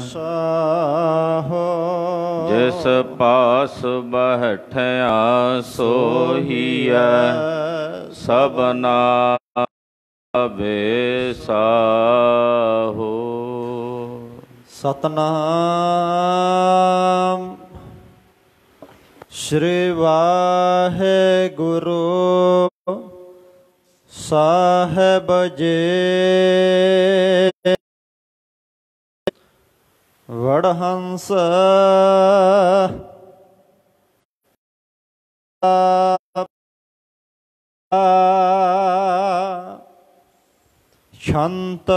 ਸਾਹੋ ਜਿਸ ਪਾਸ ਬਹਿਠਿਆ ਸੋਹੀਐ ਸਭਨਾ ਬੇਸਾਹੋ। ਸਤਨਾਮ ਸ਼੍ਰੀ ਵਾਹਿਗੁਰੂ ਸਾਹਿਬ ਜੀ। ਵਡਹੰਸ ਸ਼ੰਤ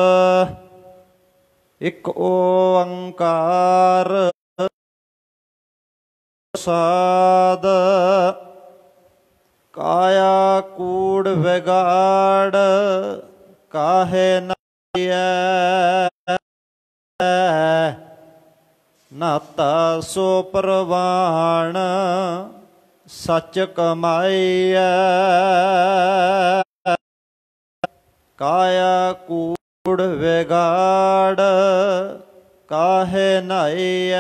ਇਕ ਓੰਕਾਰ ਸਾਧ ਕਾਇਆ ਕੂੜ ਵਿਗਾੜ ਕਾਹੇ ਨਾਈਐ ਨਾਤਾ ਸੋ ਪ੍ਰਵਾਣ ਸੱਚ ਕਮਾਈਐ ਕਾਇਆ ਕੂੜ ਵਿਗਾੜ ਕਾਹੇ ਨਾਈਐ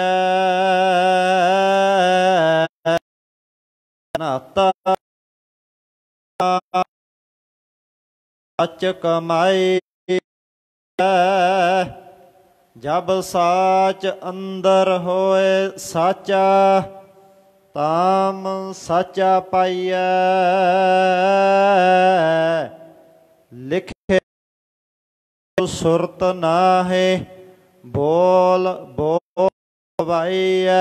ਨਾਤਾ ਸੱਚ ਕਮਾਈਐ ਜਬ ਸਾਚ ਅੰਦਰ ਹੋਏ ਸਾਚਾ ਤਾਮ ਸਾਚਾ ਪਾਈਐ ਲਿਖੇ ਸੁਰਤ ਨਾਹੇ ਬੋਲ ਬੋਵਾਈਐ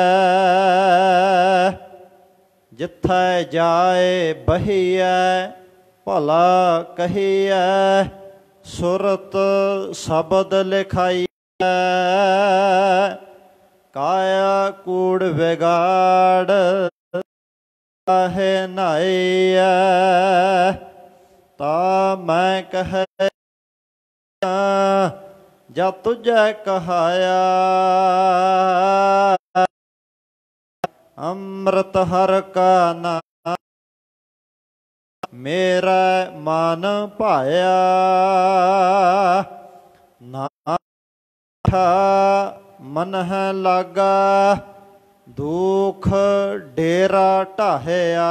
ਜਿੱਥੈ ਜਾਏ ਬਹੀਐ ਭਲਾ ਕਹੀਐ ਸੁਰਤ ਸ਼ਬਦ ਲਿਖਾਈ ਕਾਇਆ ਕੂੜ ਵਿਗਾੜ ਕਾਹੇ ਨਾਈਐ ਤਾ ਮੈਂ ਕਹੈ ਜਾ ਤੁਝੈ ਕਹਾਇਆ ਅੰਮ੍ਰਿਤ ਹਰ ਕਾ ਨਾਮ ਮੇਰਾ ਮਨ ਭਾਇਆ ਨਾ ਮਨ ਹੈ ਲਾਗਾ ਦੁਖ ਡੇਰਾ ਢਾਹਿਆ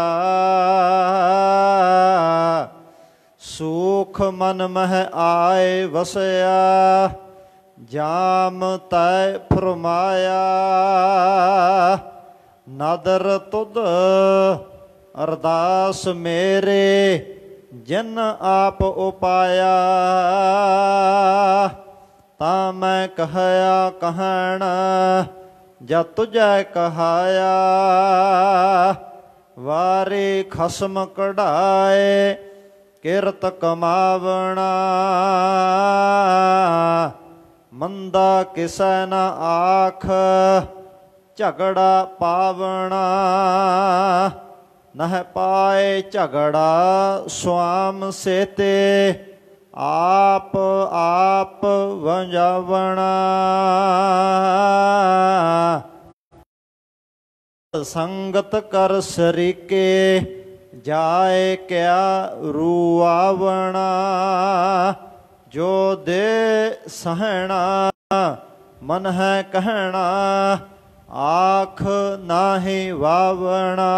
ਸੁਖ ਮਨ ਮਹਿ ਆਏ ਵਸਿਆ ਜਾਮ ਤੈ ਫਰਮਾਇਆ ਨਦਰ ਤੁਧ ਅਰਦਾਸ ਮੇਰੇ ਜਿਨ ਆਪ ਉਪਾਇਆ ਤਾਂ ਮੈਂ ਕਹਿਆ ਕਹਿਣ ਜਾ ਤੁਝੈ ਕਹਾਇਆ ਵਾਰੇ ਖਸਮ ਕਢਾਏ ਕਿਰਤ ਕਮਾਵਣਾ ਮੰਦਾ ਕਿਸੈ ਨ ਆਖ ਝਗੜਾ ਪਾਵਣਾ ਨਹਿ ਪਾਏ ਝਗੜਾ ਸੁਆਮ ਸੇਤੇ ਆਪ ਆਪ ਵੰਜਾਵਣਾ ਸੰਗਤ ਕਰ ਸਰੀਕੇ ਜਾਏ ਕਿਆ ਰੂਆਵਣਾ ਜੋ ਦੇ ਸਹਿਣਾ ਮਨ ਹੈ ਕਹਿਣਾ ਆਖ ਨਾਹੀ ਵਾਵਣਾ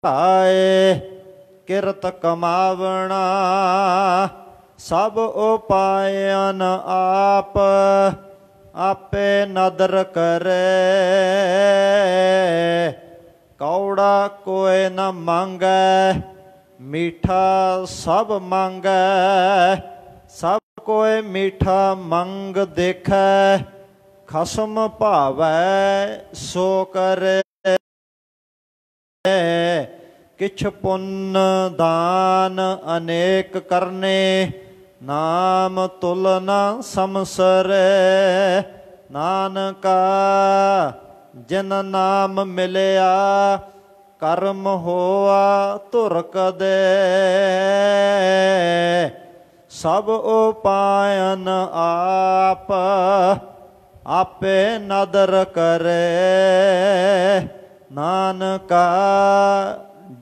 ਆਏ ਕਿਰਤ ਕਮਾਵਣਾ ਸਭ ਉਪਾਇਨ ਆਪ ਆਪੇ ਨਦਰ ਕਰੇ ਕੌੜਾ ਕੋਇ ਨ ਮੰਗੈ ਮੀਠਾ ਸਭ ਮੰਗੈ ਸਭ ਕੋਇ ਮੀਠਾ ਮੰਗ ਦੇਖੈ ਖਸਮ ਭਾਵੈ ਸੋ ਕਰੇ ਕਿਛ ਪੁੰਨ ਦਾਨ ਅਨੇਕ ਕਰਨੇ ਨਾਮ ਤੁਲਨਾ ਸਮਸਰੇ ਨਾਨਕਾ ਜਿਨ ਨਾਮ ਮਿਲਿਆ ਕਰਮ ਹੋਆ ਧੁਰ ਕਦੇ ਸਭ ਉਪਾਇਨ ਆਪ ਆਪੇ ਨਦਰ ਕਰੇ ਨਾਨਕਾ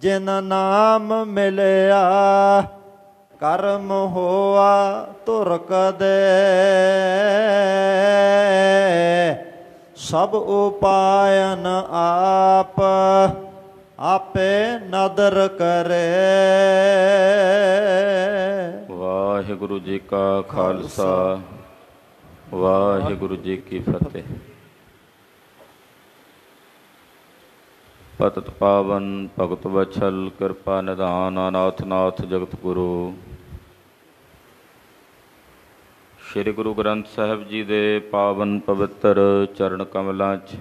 ਜਿਨ ਨਾਮ ਮਿਲਿਆ ਕਰਮ ਹੋਆ ਤੁਰ ਕਦੇ, ਸਭ ਉਪਾਇਨ ਆਪ ਆਪੇ ਨਦਰ ਕਰੇ। ਵਾਹਿਗੁਰੂ ਜੀ ਕਾ ਖਾਲਸਾ, ਵਾਹਿਗੁਰੂ ਜੀ ਕੀ ਫਤਿਹ। ਪਤਿਤ ਪਾਵਨ ਭਗਤ ਵਛਲ ਕਿਰਪਾ ਨਿਧਾਨ ਅਨਾਥ ਨਾਥ ਜਗਤ ਗੁਰੂ ਸ੍ਰੀ ਗੁਰੂ ਗ੍ਰੰਥ ਸਾਹਿਬ ਜੀ ਦੇ ਪਾਵਨ ਪਵਿੱਤਰ ਚਰਨ ਕਮਲਾਂ 'ਚ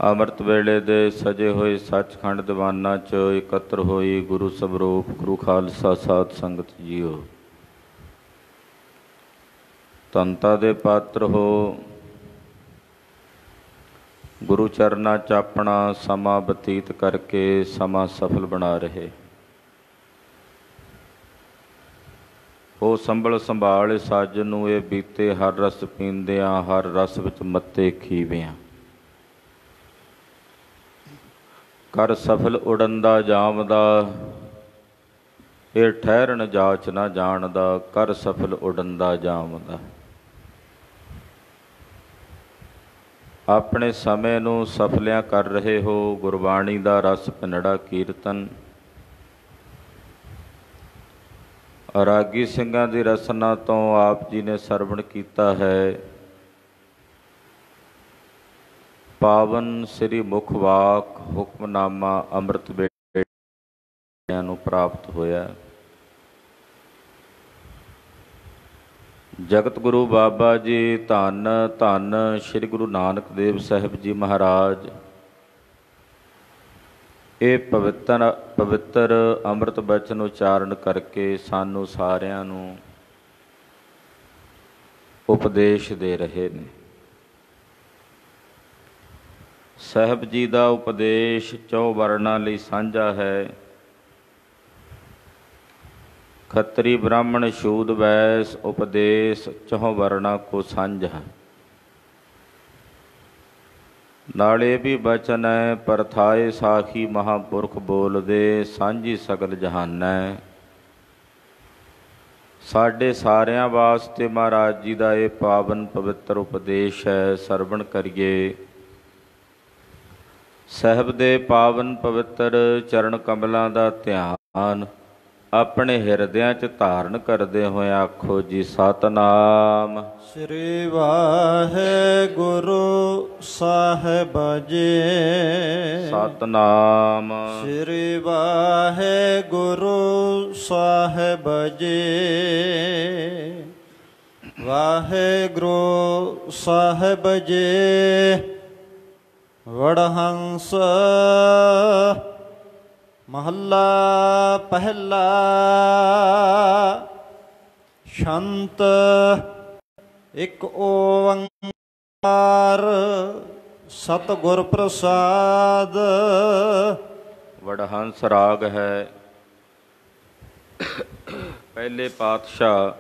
ਅੰਮ੍ਰਿਤ ਵੇਲੇ ਦੇ ਸਜੇ ਹੋਏ ਸੱਚਖੰਡ ਦੀਵਾਨਾਂ 'ਚ ਇਕੱਤਰ ਹੋਈ ਗੁਰੂ ਸਵਰੂਪ ਗੁਰੂ ਖਾਲਸਾ ਸਾਧ ਸੰਗਤ ਜੀਓ, ਧੰਨਤਾ ਦੇ ਪਾਤਰ ਹੋ। ਗੁਰੂ ਚਰਨਾਂ 'ਚ ਆਪਣਾ ਸਮਾਂ ਬਤੀਤ ਕਰਕੇ ਸਮਾਂ ਸਫਲ ਬਣਾ ਰਹੇ ਉਹ ਸੰਭਲ ਸੰਭਾਲ ਸਾਜਨ ਨੂੰ ਇਹ ਬੀਤੇ ਹਰ ਰਸ ਪੀਂਦਿਆਂ ਹਰ ਰਸ ਵਿੱਚ ਮੱਤੇ ਖੀਵਿਆਂ। ਕਰ ਸਫਲ ਉਡਨ ਦਾ ਜਾਮਦਾ ਇਹ ਠਹਿਰਨ ਜਾਚ ਨਾ ਜਾਣਦਾ, ਕਰ ਸਫਲ ਉਡਨ ਦਾ ਜਾਮਦਾ। ਆਪਣੇ ਸਮੇਂ ਨੂੰ ਸਫਲਿਆਂ ਕਰ ਰਹੇ ਹੋ ਗੁਰਬਾਣੀ ਦਾ ਰਸ ਭਿੰਨੜਾ ਕੀਰਤਨ। ਰਾਗੀ ਸਿੰਘਾਂ ਦੀ ਰਸਨਾ ਤੋਂ ਆਪ ਜੀ ਨੇ ਸਰਵਣ ਕੀਤਾ ਹੈ। ਪਾਵਨ ਸ੍ਰੀ ਮੁਖ ਵਾਕ ਹੁਕਮਨਾਮਾ ਅੰਮ੍ਰਿਤ ਵੇਲੇ ਨੂੰ ਪ੍ਰਾਪਤ ਹੋਇਆ। ਜਗਤ ਗੁਰੂ ਬਾਬਾ ਜੀ ਧੰਨ ਧੰਨ ਸ੍ਰੀ ਗੁਰੂ ਨਾਨਕ ਦੇਵ ਸਾਹਿਬ ਜੀ ਮਹਾਰਾਜ ਇਹ ਪਵਿੱਤਰ ਅੰਮ੍ਰਿਤ ਬਚਨ ਉਚਾਰਨ ਕਰਕੇ ਸਾਨੂੰ ਸਾਰਿਆਂ ਨੂੰ ਉਪਦੇਸ਼ ਦੇ ਰਹੇ ਨੇ। ਸਾਹਿਬ ਜੀ ਦਾ ਉਪਦੇਸ਼ 4 ਵਰਨਾਂ ਲਈ ਸਾਂਝਾ ਹੈ। ਖੱਤਰੀ ਬ੍ਰਾਹਮਣ ਸ਼ੂਦ ਵੈਸ ਉਪਦੇਸ਼ 4 ਵਰਨਾਂ ਕੋ ਸਾਂਝਾ। ਨਾਲੇ ਵੀ ਬਚਨ ਹੈ ਪਰਥਾਏ ਸਾਖੀ ਮਹਾਂਪੁਰਖ ਬੋਲਦੇ ਸਾਂਝੀ ਸਗਲ ਜਹਾਨੈ। ਸਾਡੇ ਸਾਰਿਆਂ ਵਾਸਤੇ ਮਹਾਰਾਜ ਜੀ ਦਾ ਇਹ ਪਾਵਨ ਪਵਿੱਤਰ ਉਪਦੇਸ਼ ਹੈ, ਸਰਵਣ ਕਰੀਏ। ਸਾਹਿਬ ਦੇ ਪਾਵਨ ਪਵਿੱਤਰ ਚਰਨ ਕਮਲਾਂ ਦਾ ਧਿਆਨ ਆਪਣੇ ਹਿਰਦਿਆਂ 'ਚ ਧਾਰਨ ਕਰਦੇ ਹੋਏ ਆਖੋ ਜੀ ਸਤਿਨਾਮ ਸ੍ਰੀ ਵਾਹਿਗੁਰੂ ਸਾਹਿਬ ਜੀ। ਸਤਿਨਾਮ ਸ੍ਰੀ ਵਾਹਿਗੁਰੂ ਸਾਹਿਬ ਜੀ। ਵਾਹਿਗੁਰੂ ਸਾਹਿਬ ਜੀ। ਵਡਹੰਸ ਮਹੱਲਾ ਪਹਿਲਾ। ਸ਼ੰਤ ਇਕ ਓੰਕਾਰ ਸਤਿਗੁਰ ਪ੍ਰਸਾਦ। ਵਡਹੰਸ ਰਾਗ ਹੈ। ਪਹਿਲੇ ਪਾਤਸ਼ਾਹ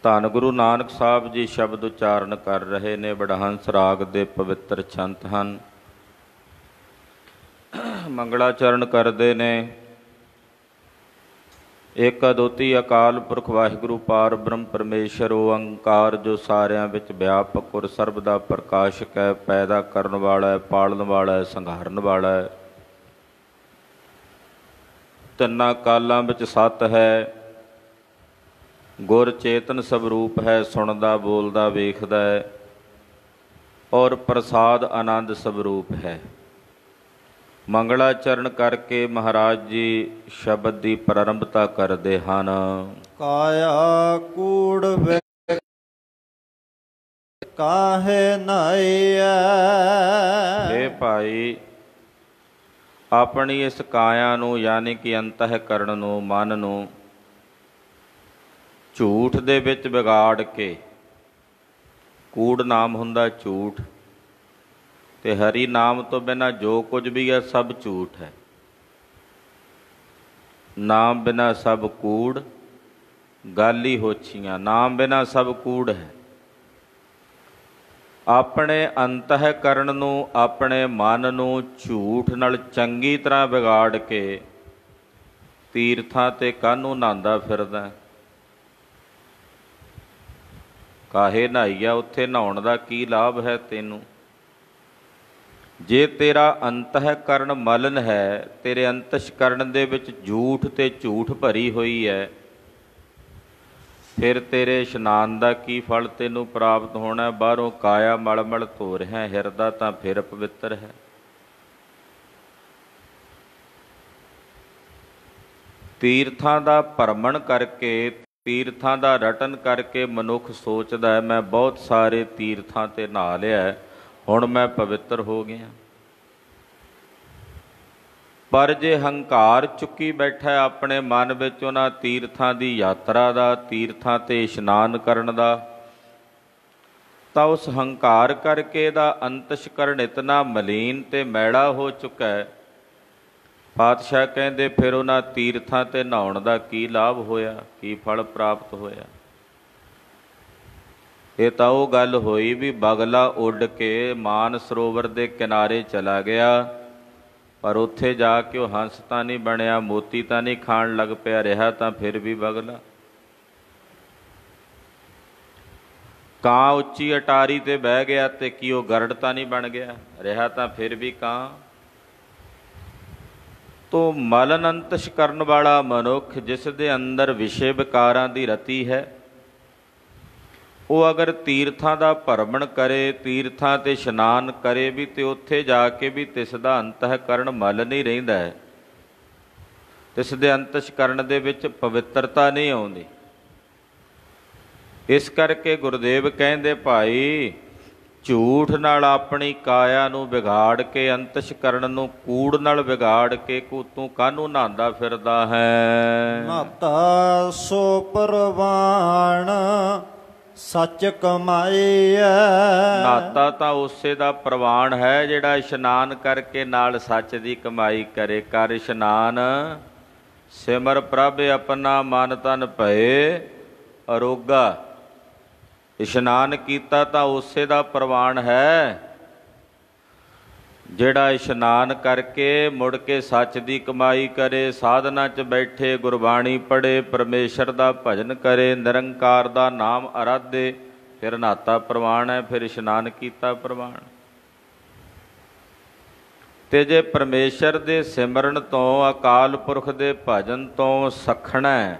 ਧੰਨ ਗੁਰੂ ਨਾਨਕ ਸਾਹਿਬ ਜੀ ਸ਼ਬਦ ਉਚਾਰਨ ਕਰ ਰਹੇ ਨੇ। ਵਡਹੰਸ ਰਾਗ ਦੇ ਪਵਿੱਤਰ ਛੰਤ ਹਨ। ਮੰਗਲਾਚਰਨ ਕਰਦੇ ਨੇ। ਏਕ ਅਦੁੱਤੀ ਅਕਾਲ ਪੁਰਖ ਵਾਹਿਗੁਰੂ ਪਾਰ ਬ੍ਰਹਮ ਪਰਮੇਸ਼ਰ ਓੰਕਾਰ ਜੋ ਸਾਰਿਆਂ ਵਿੱਚ ਵਿਆਪਕ ਔਰ ਸਰਬ ਦਾ ਪ੍ਰਕਾਸ਼ਕ ਹੈ, ਪੈਦਾ ਕਰਨ ਵਾਲਾ ਹੈ, ਪਾਲਣ ਵਾਲਾ ਹੈ, ਸੰਘਾਰਨ ਵਾਲਾ ਹੈ। ਤਿੰਨਾਂ ਕਾਲਾਂ ਵਿੱਚ ਸਤ ਹੈ। ਗੁਰ ਚੇਤਨ ਸਵਰੂਪ ਹੈ, ਸੁਣਦਾ ਬੋਲਦਾ ਵੇਖਦਾ ਹੈ ਔਰ ਪ੍ਰਸਾਦ ਆਨੰਦ ਸਵਰੂਪ ਹੈ। ਮੰਗਲਾਚਰਨ ਕਰਕੇ ਮਹਾਰਾਜ ਜੀ ਸ਼ਬਦ ਦੀ ਪ੍ਰਾਰੰਭਤਾ ਕਰਦੇ ਹਨ। ਕਾਇਆ ਕੂੜ ਕਾਹੇ ਨਾਈਐ। ਹੇ ਭਾਈ, ਆਪਣੀ ਇਸ ਕਾਇਆ ਨੂੰ ਯਾਨੀ ਕਿ ਅੰਤःਕਰਣ ਨੂੰ, ਮਨ ਨੂੰ ਝੂਠ ਦੇ ਵਿੱਚ ਵਿਗਾੜ ਕੇ, ਕੂੜ ਨਾਮ ਹੁੰਦਾ ਝੂਠ, ਤੇ ਹਰੀ ਨਾਮ ਤੋਂ ਬਿਨਾਂ ਜੋ ਕੁਝ ਵੀ ਹੈ ਸਭ ਝੂਠ ਹੈ। ਨਾਮ ਬਿਨਾਂ ਸਭ ਕੂੜ, ਗੱਲ ਹੀ ਹੋਛੀਆਂ। ਨਾਮ ਬਿਨਾਂ ਸਭ ਕੂੜ ਹੈ। ਆਪਣੇ ਅੰਤःਕਰਨ ਨੂੰ, ਆਪਣੇ ਮਨ ਨੂੰ ਝੂਠ ਨਾਲ ਚੰਗੀ ਤਰ੍ਹਾਂ ਵਿਗਾੜ ਕੇ ਤੀਰਥਾਂ ਤੇ ਕਾਹਨੂੰ ਨਹਾਉਂਦਾ ਫਿਰਦਾ। ਕਾਹੇ ਨਹਾਈਆ, ਉੱਥੇ ਨਹਾਉਣ ਦਾ ਕੀ ਲਾਭ ਹੈ ਤੈਨੂੰ? ਜੇ ਤੇਰਾ ਅੰਤःਕਰਨ ਮਲਨ ਹੈ, ਤੇਰੇ ਅੰਤਸ਼ਕਰਨ ਦੇ ਵਿੱਚ ਝੂਠ ਤੇ ਝੂਠ ਭਰੀ ਹੋਈ ਹੈ, ਫਿਰ ਤੇਰੇ ਇਸ਼ਨਾਨ ਦਾ ਕੀ ਫਲ ਤੈਨੂੰ ਪ੍ਰਾਪਤ ਹੋਣਾ? ਬਾਹਰੋਂ ਕਾਇਆ ਮਲ ਮਲ ਧੋ ਰਿਹਾ, ਹਿਰਦਾ ਤਾਂ ਫਿਰ ਪਵਿੱਤਰ ਹੈ। ਤੀਰਥਾਂ ਦਾ ਭਰਮਣ ਕਰਕੇ, ਤੀਰਥਾਂ ਦਾ ਰਟਨ ਕਰਕੇ ਮਨੁੱਖ ਸੋਚਦਾ ਹੈ ਮੈਂ ਬਹੁਤ ਸਾਰੇ ਤੀਰਥਾਂ ਤੇ ਨਹਾ ਲਿਆ, ਹੁਣ ਮੈਂ ਪਵਿੱਤਰ ਹੋ ਗਿਆ। ਪਰ ਜੇ ਹੰਕਾਰ ਚੁੱਕੀ ਬੈਠਾ ਆਪਣੇ ਮਨ ਵਿੱਚ ਉਹਨਾਂ ਤੀਰਥਾਂ ਦੀ ਯਾਤਰਾ ਦਾ, ਤੀਰਥਾਂ ਤੇ ਇਸ਼ਨਾਨ ਕਰਨ ਦਾ, ਤਾਂ ਉਸ ਹੰਕਾਰ ਕਰਕੇ ਦਾ ਅੰਤਸ਼ਕਰਨ ਇਤਨਾ ਮਲੀਨ ਤੇ ਮੈਲਾ ਹੋ ਚੁੱਕਾ ਹੈ। ਪਾਤਸ਼ਾਹ ਕਹਿੰਦੇ ਫਿਰ ਉਹਨਾਂ ਤੀਰਥਾਂ ਤੇ ਨਹਾਉਣ ਦਾ ਕੀ ਲਾਭ ਹੋਇਆ, ਕੀ ਫਲ ਪ੍ਰਾਪਤ ਹੋਇਆ? ਇਹ ਤਾਂ ਉਹ ਗੱਲ ਹੋਈ ਵੀ ਬਗਲਾ ਉੱਡ ਕੇ ਮਾਨ ਸਰੋਵਰ ਦੇ ਕਿਨਾਰੇ ਚਲਾ ਗਿਆ, ਪਰ ਉੱਥੇ ਜਾ ਕੇ ਉਹ ਹੰਸ ਤਾਂ ਨਹੀਂ ਬਣਿਆ, ਮੋਤੀ ਤਾਂ ਨਹੀਂ ਖਾਣ ਲੱਗ ਪਿਆ, ਰਿਹਾ ਤਾਂ ਫਿਰ ਵੀ ਬਗਲਾ। ਕਾਂ ਉੱਚੀ ਅਟਾਰੀ ਤੇ ਬਹਿ ਗਿਆ ਤੇ ਕੀ ਉਹ ਗਰੜ ਤਾਂ ਨਹੀਂ ਬਣ ਗਿਆ, ਰਿਹਾ ਤਾਂ ਫਿਰ ਵੀ ਕਾਂ। ਤੋ ਮਲਨ ਅੰਤਸ਼ ਕਰਨ ਵਾਲਾ ਮਨੁੱਖ, ਜਿਸ ਦੇ ਅੰਦਰ ਵਿਸ਼ੇ ਵਿਕਾਰਾਂ ਦੀ ਰਤੀ ਹੈ, ਉਹ ਅਗਰ ਤੀਰਥਾਂ ਦਾ ਭਰਮਣ ਕਰੇ, ਤੀਰਥਾਂ ਤੇ ਇਸ਼ਨਾਨ ਕਰੇ ਵੀ, ਤੇ ਉੱਥੇ ਜਾ ਕੇ ਵੀ ਤਿਸ ਦਾ ਅੰਤःਕਰਨ ਮਲ ਨਹੀਂ ਰਹਿੰਦਾ ਹੈ, ਤਿਸ ਦੇ ਅੰਤਸ਼ਕਰਨ ਦੇ ਵਿੱਚ ਪਵਿੱਤਰਤਾ ਨਹੀਂ ਆਉਂਦੀ। ਇਸ ਕਰਕੇ ਗੁਰਦੇਵ ਕਹਿੰਦੇ ਭਾਈ, ਝੂਠ ਨਾਲ ਆਪਣੀ ਕਾਇਆ ਨੂੰ ਵਿਗਾੜ ਕੇ, ਅੰਤਸ਼ਕਰਨ ਨੂੰ ਕੂੜ ਨਾਲ ਵਿਗਾੜ ਕੇ ਤੂੰ ਕਾਹਨੂੰ ਨਹਾਉਂਦਾ ਫਿਰਦਾ ਹੈ? ਨਾਤਾ ਸੋ ਪ੍ਰਵਾਣ ਸੱਚ ਕਮਾਈਐ। ਨਾਤਾ ਤਾਂ ਉਸੇ ਦਾ ਪ੍ਰਵਾਨ ਹੈ ਜਿਹੜਾ ਇਸ਼ਨਾਨ ਕਰਕੇ ਨਾਲ ਸੱਚ ਦੀ ਕਮਾਈ ਕਰੇ। ਕਰ ਇਸ਼ਨਾਨ ਸਿਮਰ ਪ੍ਰਭ ਆਪਣਾ, ਮਨ ਤਨ ਭਏ ਅਰੋਗਾ। ਇਸ਼ਨਾਨ ਕੀਤਾ ਤਾਂ ਉਸੇ ਦਾ ਪ੍ਰਵਾਨ ਹੈ ਜਿਹੜਾ ਇਸ਼ਨਾਨ ਕਰਕੇ ਮੁੜ ਕੇ ਸੱਚ ਦੀ ਕਮਾਈ ਕਰੇ, ਸਾਧਨਾ 'ਚ ਬੈਠੇ ਗੁਰਬਾਣੀ ਪੜ੍ਹੇ, ਪਰਮੇਸ਼ਰ ਦਾ ਭਜਨ ਕਰੇ, ਨਿਰੰਕਾਰ ਦਾ ਨਾਮ ਅਰਾਧੇ, ਫਿਰ ਨਹਾਤਾ ਪ੍ਰਵਾਨ ਹੈ, ਫਿਰ ਇਸ਼ਨਾਨ ਕੀਤਾ ਪ੍ਰਵਾਨ। ਤੇ ਜੇ ਪਰਮੇਸ਼ਰ ਦੇ ਸਿਮਰਨ ਤੋਂ, ਅਕਾਲ ਪੁਰਖ ਦੇ ਭਜਨ ਤੋਂ ਸਖਣਾ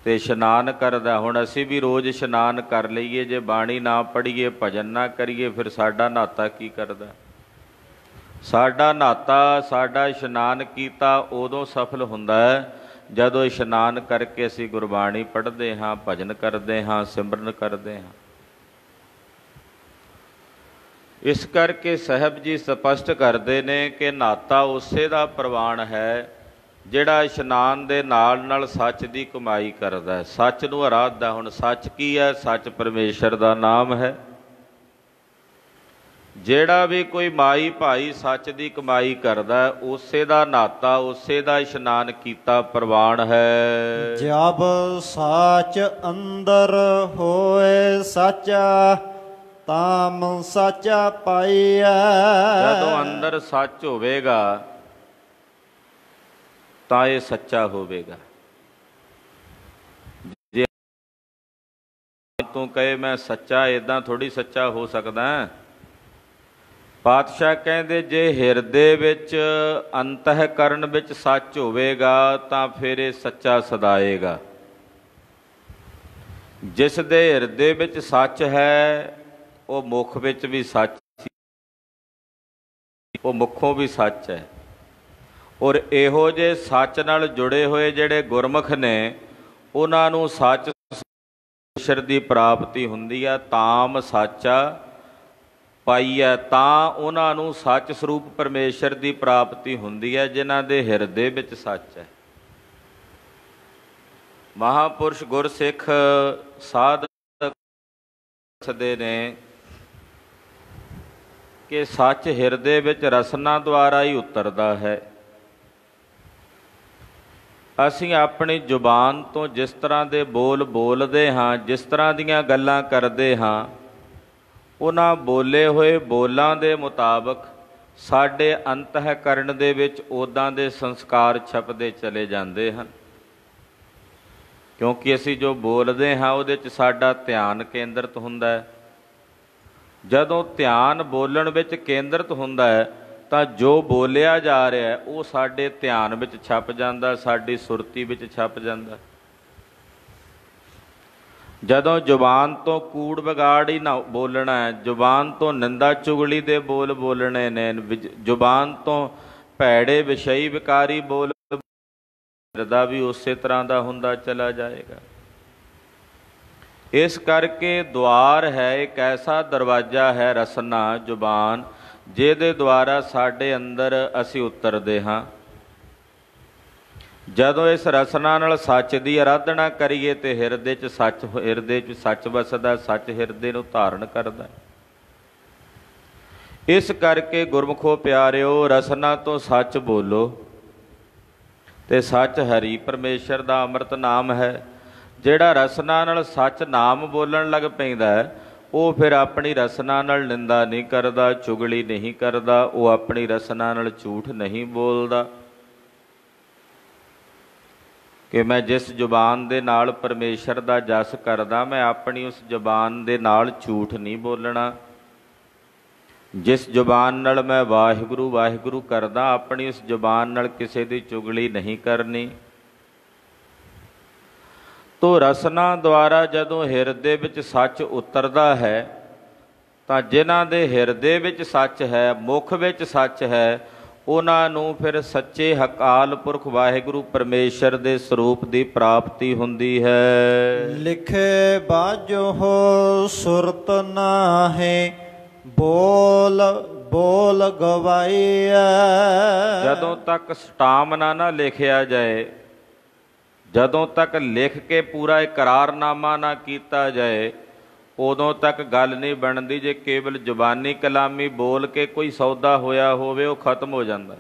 ਤੇ ਇਸ਼ਨਾਨ ਕਰਦਾ। ਹੁਣ ਅਸੀਂ ਵੀ ਰੋਜ਼ ਇਸ਼ਨਾਨ ਕਰ ਲਈਏ, ਜੇ ਬਾਣੀ ਨਾ ਪੜ੍ਹੀਏ, ਭਜਨ ਨਾ ਕਰੀਏ, ਫਿਰ ਸਾਡਾ ਨਾਤਾ ਕੀ ਕਰਦਾ? ਸਾਡਾ ਨਾਤਾ, ਸਾਡਾ ਇਸ਼ਨਾਨ ਕੀਤਾ ਉਦੋਂ ਸਫਲ ਹੁੰਦਾ ਹੈ ਜਦੋਂ ਇਸ਼ਨਾਨ ਕਰਕੇ ਅਸੀਂ ਗੁਰਬਾਣੀ ਪੜ੍ਹਦੇ ਹਾਂ, ਭਜਨ ਕਰਦੇ ਹਾਂ, ਸਿਮਰਨ ਕਰਦੇ ਹਾਂ। ਇਸ ਕਰਕੇ ਸਾਹਿਬ ਜੀ ਸਪਸ਼ਟ ਕਰਦੇ ਨੇ ਕਿ ਨਾਤਾ ਉਸੇ ਦਾ ਪ੍ਰਵਾਨ ਹੈ ਜਿਹੜਾ ਇਸ਼ਨਾਨ ਦੇ ਨਾਲ ਨਾਲ ਸੱਚ ਦੀ ਕਮਾਈ ਕਰਦਾ, ਸੱਚ ਨੂੰ ਅਰਾਧਦਾ। ਹੁਣ ਸੱਚ ਕੀ ਹੈ? ਸੱਚ ਪਰਮੇਸ਼ਰ ਦਾ ਨਾਮ ਹੈ। ਜਿਹੜਾ ਵੀ ਕੋਈ ਮਾਈ ਭਾਈ ਸੱਚ ਦੀ ਕਮਾਈ ਕਰਦਾ, ਉਸੇ ਦਾ ਨਾਤਾ, ਉਸੇ ਦਾ ਇਸ਼ਨਾਨ ਕੀਤਾ ਪ੍ਰਵਾਨ ਹੈ। ਜਬ ਸਾਚ ਅੰਦਰ ਹੋਏ ਸਾਚਾ, ਤਾਮ ਸਾਚਾ ਪਾਈਐ। ਜਦੋਂ ਅੰਦਰ ਸੱਚ ਹੋਵੇਗਾ ਤਾਂ ਇਹ ਸੱਚਾ ਹੋਵੇਗਾ। ਜੇ ਤੂੰ ਕਹੇ ਮੈਂ ਸੱਚਾ, ਏਦਾਂ ਥੋੜ੍ਹੀ ਸੱਚਾ ਹੋ ਸਕਦਾ। ਪਾਤਸ਼ਾਹ ਕਹਿੰਦੇ ਜੇ ਹਿਰਦੇ ਵਿੱਚ, ਅੰਤःਕਰਨ ਵਿੱਚ ਸੱਚ ਹੋਵੇਗਾ ਤਾਂ ਫਿਰ ਇਹ ਸੱਚਾ ਸਦਾਏਗਾ। ਜਿਸ ਦੇ ਹਿਰਦੇ ਵਿੱਚ ਸੱਚ ਹੈ ਉਹ ਮੁਖ ਵਿੱਚ ਵੀ ਸੱਚ, ਉਹ ਮੁਖੋਂ ਵੀ ਸੱਚ ਹੈ। ਔਰ ਇਹੋ ਜਿਹੇ ਸੱਚ ਨਾਲ ਜੁੜੇ ਹੋਏ ਜਿਹੜੇ ਗੁਰਮੁਖ ਨੇ, ਉਹਨਾਂ ਨੂੰ ਸੱਚ ਪਰਮੇਸ਼ਰ ਦੀ ਪ੍ਰਾਪਤੀ ਹੁੰਦੀ ਹੈ। ਤਾਮ ਸਾਚਾ ਪਾਈਐ, ਤਾਂ ਉਹਨਾਂ ਨੂੰ ਸੱਚ ਸਰੂਪ ਪਰਮੇਸ਼ਰ ਦੀ ਪ੍ਰਾਪਤੀ ਹੁੰਦੀ ਹੈ ਜਿਨ੍ਹਾਂ ਦੇ ਹਿਰਦੇ ਵਿੱਚ ਸੱਚ ਹੈ। ਮਹਾਂਪੁਰਸ਼ ਗੁਰਸਿੱਖ ਸਾਧ ਦੱਸਦੇ ਨੇ ਕਿ ਸੱਚ ਹਿਰਦੇ ਵਿੱਚ ਰਸਨਾ ਦੁਆਰਾ ਹੀ ਉਤਰਦਾ ਹੈ। ਅਸੀਂ ਆਪਣੀ ਜ਼ੁਬਾਨ ਤੋਂ ਜਿਸ ਤਰ੍ਹਾਂ ਦੇ ਬੋਲ ਬੋਲਦੇ ਹਾਂ, ਜਿਸ ਤਰ੍ਹਾਂ ਦੀਆਂ ਗੱਲਾਂ ਕਰਦੇ ਹਾਂ, ਉਹਨਾਂ ਬੋਲੇ ਹੋਏ ਬੋਲਾਂ ਦੇ ਮੁਤਾਬਕ ਸਾਡੇ ਅੰਤःਕਰਣ ਦੇ ਵਿੱਚ ਉੱਦਾਂ ਦੇ ਸੰਸਕਾਰ ਛਪਦੇ ਚਲੇ ਜਾਂਦੇ ਹਨ। ਕਿਉਂਕਿ ਅਸੀਂ ਜੋ ਬੋਲਦੇ ਹਾਂ ਉਹਦੇ 'ਚ ਸਾਡਾ ਧਿਆਨ ਕੇਂਦਰਿਤ ਹੁੰਦਾ ਹੈ। ਜਦੋਂ ਧਿਆਨ ਬੋਲਣ ਵਿੱਚ ਕੇਂਦਰਿਤ ਹੁੰਦਾ ਹੈ ਤਾਂ ਜੋ ਬੋਲਿਆ ਜਾ ਰਿਹਾ ਉਹ ਸਾਡੇ ਧਿਆਨ ਵਿੱਚ ਛਪ ਜਾਂਦਾ, ਸਾਡੀ ਸੁਰਤੀ ਵਿੱਚ ਛਪ ਜਾਂਦਾ। ਜਦੋਂ ਜ਼ੁਬਾਨ ਤੋਂ ਕੂੜ ਵਿਗਾੜ ਹੀ ਨਾ ਬੋਲਣਾ ਹੈ, ਜ਼ੁਬਾਨ ਤੋਂ ਨਿੰਦਾ ਚੁਗਲੀ ਦੇ ਬੋਲ ਬੋਲਣੇ ਨੇ, ਜ਼ੁਬਾਨ ਤੋਂ ਭੈੜੇ ਵਿਸ਼ਈ ਵਿਕਾਰੀ ਬੋਲ, ਹਿਰਦਾ ਵੀ ਉਸੇ ਤਰ੍ਹਾਂ ਦਾ ਹੁੰਦਾ ਚਲਾ ਜਾਏਗਾ। ਇਸ ਕਰਕੇ ਦੁਆਰ ਹੈ, ਇੱਕ ਐਸਾ ਦਰਵਾਜ਼ਾ ਹੈ ਰਸਨਾ ਜ਼ੁਬਾਨ, ਜਿਹਦੇ ਦੁਆਰਾ ਸਾਡੇ ਅੰਦਰ ਅਸੀਂ ਉਤਰਦੇ ਹਾਂ। ਜਦੋਂ ਇਸ ਰਸਨਾ ਨਾਲ ਸੱਚ ਦੀ ਆਰਾਧਨਾ ਕਰੀਏ ਤੇ ਹਿਰਦੇ 'ਚ ਸੱਚ ਵਸਦਾ, ਸੱਚ ਹਿਰਦੇ ਨੂੰ ਧਾਰਨ ਕਰਦਾ। ਇਸ ਕਰਕੇ ਗੁਰਮੁਖੋ ਪਿਆਰਿਓ, ਰਸਨਾ ਤੋਂ ਸੱਚ ਬੋਲੋ ਤੇ ਸੱਚ ਹਰੀ ਪਰਮੇਸ਼ਰ ਦਾ ਅੰਮ੍ਰਿਤ ਨਾਮ ਹੈ। ਜਿਹੜਾ ਰਸਨਾ ਨਾਲ ਸੱਚ ਨਾਮ ਬੋਲਣ ਲੱਗ ਪੈਂਦਾ ਹੈ ਉਹ ਫਿਰ ਆਪਣੀ ਰਸਨਾ ਨਾਲ ਨਿੰਦਾ ਨਹੀਂ ਕਰਦਾ, ਚੁਗਲੀ ਨਹੀਂ ਕਰਦਾ, ਉਹ ਆਪਣੀ ਰਸਨਾ ਨਾਲ ਝੂਠ ਨਹੀਂ ਬੋਲਦਾ। ਕਿ ਮੈਂ ਜਿਸ ਜ਼ੁਬਾਨ ਦੇ ਨਾਲ ਪਰਮੇਸ਼ਰ ਦਾ ਜਸ ਕਰਦਾ, ਮੈਂ ਆਪਣੀ ਉਸ ਜ਼ੁਬਾਨ ਦੇ ਨਾਲ ਝੂਠ ਨਹੀਂ ਬੋਲਣਾ। ਜਿਸ ਜ਼ੁਬਾਨ ਨਾਲ ਮੈਂ ਵਾਹਿਗੁਰੂ ਵਾਹਿਗੁਰੂ ਕਰਦਾ, ਆਪਣੀ ਉਸ ਜ਼ੁਬਾਨ ਨਾਲ ਕਿਸੇ ਦੀ ਚੁਗਲੀ ਨਹੀਂ ਕਰਨੀ। ਤੋ ਰਸਨਾ ਦੁਆਰਾ ਜਦੋਂ ਹਿਰਦੇ ਵਿੱਚ ਸੱਚ ਉਤਰਦਾ ਹੈ ਤਾਂ ਜਿਨ੍ਹਾਂ ਦੇ ਹਿਰਦੇ ਵਿੱਚ ਸੱਚ ਹੈ, ਮੁਖ ਵਿੱਚ ਸੱਚ ਹੈ, ਉਹਨਾਂ ਨੂੰ ਫਿਰ ਸੱਚੇ ਅਕਾਲ ਪੁਰਖ ਵਾਹਿਗੁਰੂ ਪਰਮੇਸ਼ਰ ਦੇ ਸਰੂਪ ਦੀ ਪ੍ਰਾਪਤੀ ਹੁੰਦੀ ਹੈ। ਲਿਖੇ ਬਾਝੋ ਸੁਰਤ ਨਾਹੀ, ਬੋਲ ਬੋਲ ਗਵਾਈਐ। ਜਦੋਂ ਤੱਕ ਸਟਾਮਨਾ ਨਾ ਲਿਖਿਆ ਜਾਏ, ਜਦੋਂ ਤੱਕ ਲਿਖ ਕੇ ਪੂਰਾ ਇਕਰਾਰਨਾਮਾ ਨਾ ਕੀਤਾ ਜਾਏ, ਉਦੋਂ ਤੱਕ ਗੱਲ ਨਹੀਂ ਬਣਦੀ। ਜੇ ਕੇਵਲ ਜ਼ੁਬਾਨੀ ਕਲਾਮੀ ਬੋਲ ਕੇ ਕੋਈ ਸੌਦਾ ਹੋਇਆ ਹੋਵੇ, ਉਹ ਖਤਮ ਹੋ ਜਾਂਦਾ।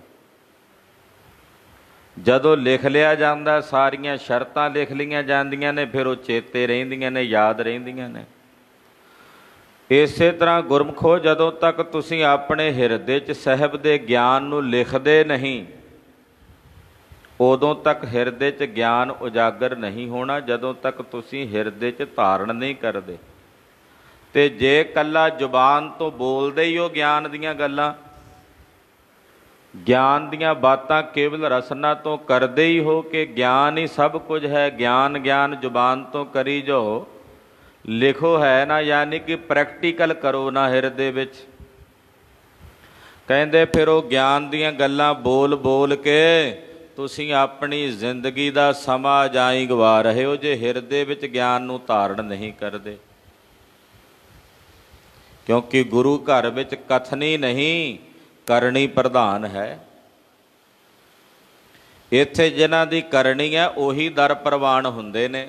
ਜਦੋਂ ਲਿਖ ਲਿਆ ਜਾਂਦਾ, ਸਾਰੀਆਂ ਸ਼ਰਤਾਂ ਲਿਖ ਲਈਆਂ ਜਾਂਦੀਆਂ ਨੇ, ਫਿਰ ਉਹ ਚੇਤੇ ਰਹਿੰਦੀਆਂ ਨੇ, ਯਾਦ ਰਹਿੰਦੀਆਂ ਨੇ। ਇਸੇ ਤਰ੍ਹਾਂ ਗੁਰਮੁਖੋ, ਜਦੋਂ ਤੱਕ ਤੁਸੀਂ ਆਪਣੇ ਹਿਰਦੇ 'ਚ ਸਾਹਿਬ ਦੇ ਗਿਆਨ ਨੂੰ ਲਿਖਦੇ ਨਹੀਂ, ਉਦੋਂ ਤੱਕ ਹਿਰਦੇ 'ਚ ਗਿਆਨ ਉਜਾਗਰ ਨਹੀਂ ਹੋਣਾ। ਜਦੋਂ ਤੱਕ ਤੁਸੀਂ ਹਿਰਦੇ 'ਚ ਧਾਰਨ ਨਹੀਂ ਕਰਦੇ, ਤੇ ਜੇ ਇਕੱਲਾ ਜ਼ੁਬਾਨ ਤੋਂ ਬੋਲਦੇ ਹੀ ਹੋ ਗਿਆਨ ਦੀਆਂ ਗੱਲਾਂ, ਗਿਆਨ ਦੀਆਂ ਬਾਤਾਂ ਕੇਵਲ ਰਸਨਾ ਤੋਂ ਕਰਦੇ ਹੀ ਹੋ ਕਿ ਗਿਆਨ ਹੀ ਸਭ ਕੁਝ ਹੈ, ਗਿਆਨ ਗਿਆਨ ਜ਼ੁਬਾਨ ਤੋਂ ਕਰੀ ਜਾਓ, ਲਿਖੋ ਹੈ ਨਾ, ਯਾਨੀ ਕਿ ਪ੍ਰੈਕਟੀਕਲ ਕਰੋ ਨਾ ਹਿਰਦੇ ਵਿੱਚ। ਕਹਿੰਦੇ ਫਿਰ ਉਹ ਗਿਆਨ ਦੀਆਂ ਗੱਲਾਂ ਬੋਲ ਬੋਲ ਕੇ ਤੁਸੀਂ ਆਪਣੀ ਜ਼ਿੰਦਗੀ ਦਾ ਸਮਾਂ ਜਾਈ ਗਵਾ ਰਹੇ ਹੋ, ਜੇ ਹਿਰਦੇ ਵਿੱਚ ਗਿਆਨ ਨੂੰ ਧਾਰਨ ਨਹੀਂ ਕਰਦੇ। ਕਿਉਂਕਿ ਗੁਰੂ ਘਰ ਵਿੱਚ ਕਥਨੀ ਨਹੀਂ, ਕਰਨੀ ਪ੍ਰਧਾਨ ਹੈ। ਇੱਥੇ ਜਿਨ੍ਹਾਂ ਦੀ ਕਰਨੀ ਹੈ ਉਹੀ ਦਰ ਪ੍ਰਵਾਨ ਹੁੰਦੇ ਨੇ।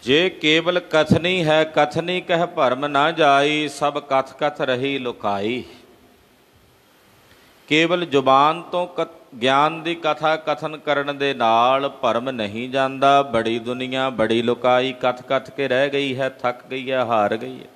ਜੇ ਕੇਵਲ ਕਥਨੀ ਹੈ, ਕਥਨੀ ਕਹਿ ਭਰਮ ਨਾ ਜਾਈ, ਸਭ ਕਥ ਕਥ ਰਹੀ ਲੁਕਾਈ। ਕੇਵਲ ਜ਼ੁਬਾਨ ਤੋਂ ਗਿਆਨ ਦੀ ਕਥਾ ਕਥਨ ਕਰਨ ਦੇ ਨਾਲ ਭਰਮ ਨਹੀਂ ਜਾਂਦਾ। ਬੜੀ ਦੁਨੀਆ ਬੜੀ ਲੁਕਾਈ, ਕਥ ਕਥ ਕੇ ਰਹਿ ਗਈ ਹੈ, ਥੱਕ ਗਈ ਹੈ, ਹਾਰ ਗਈ ਹੈ।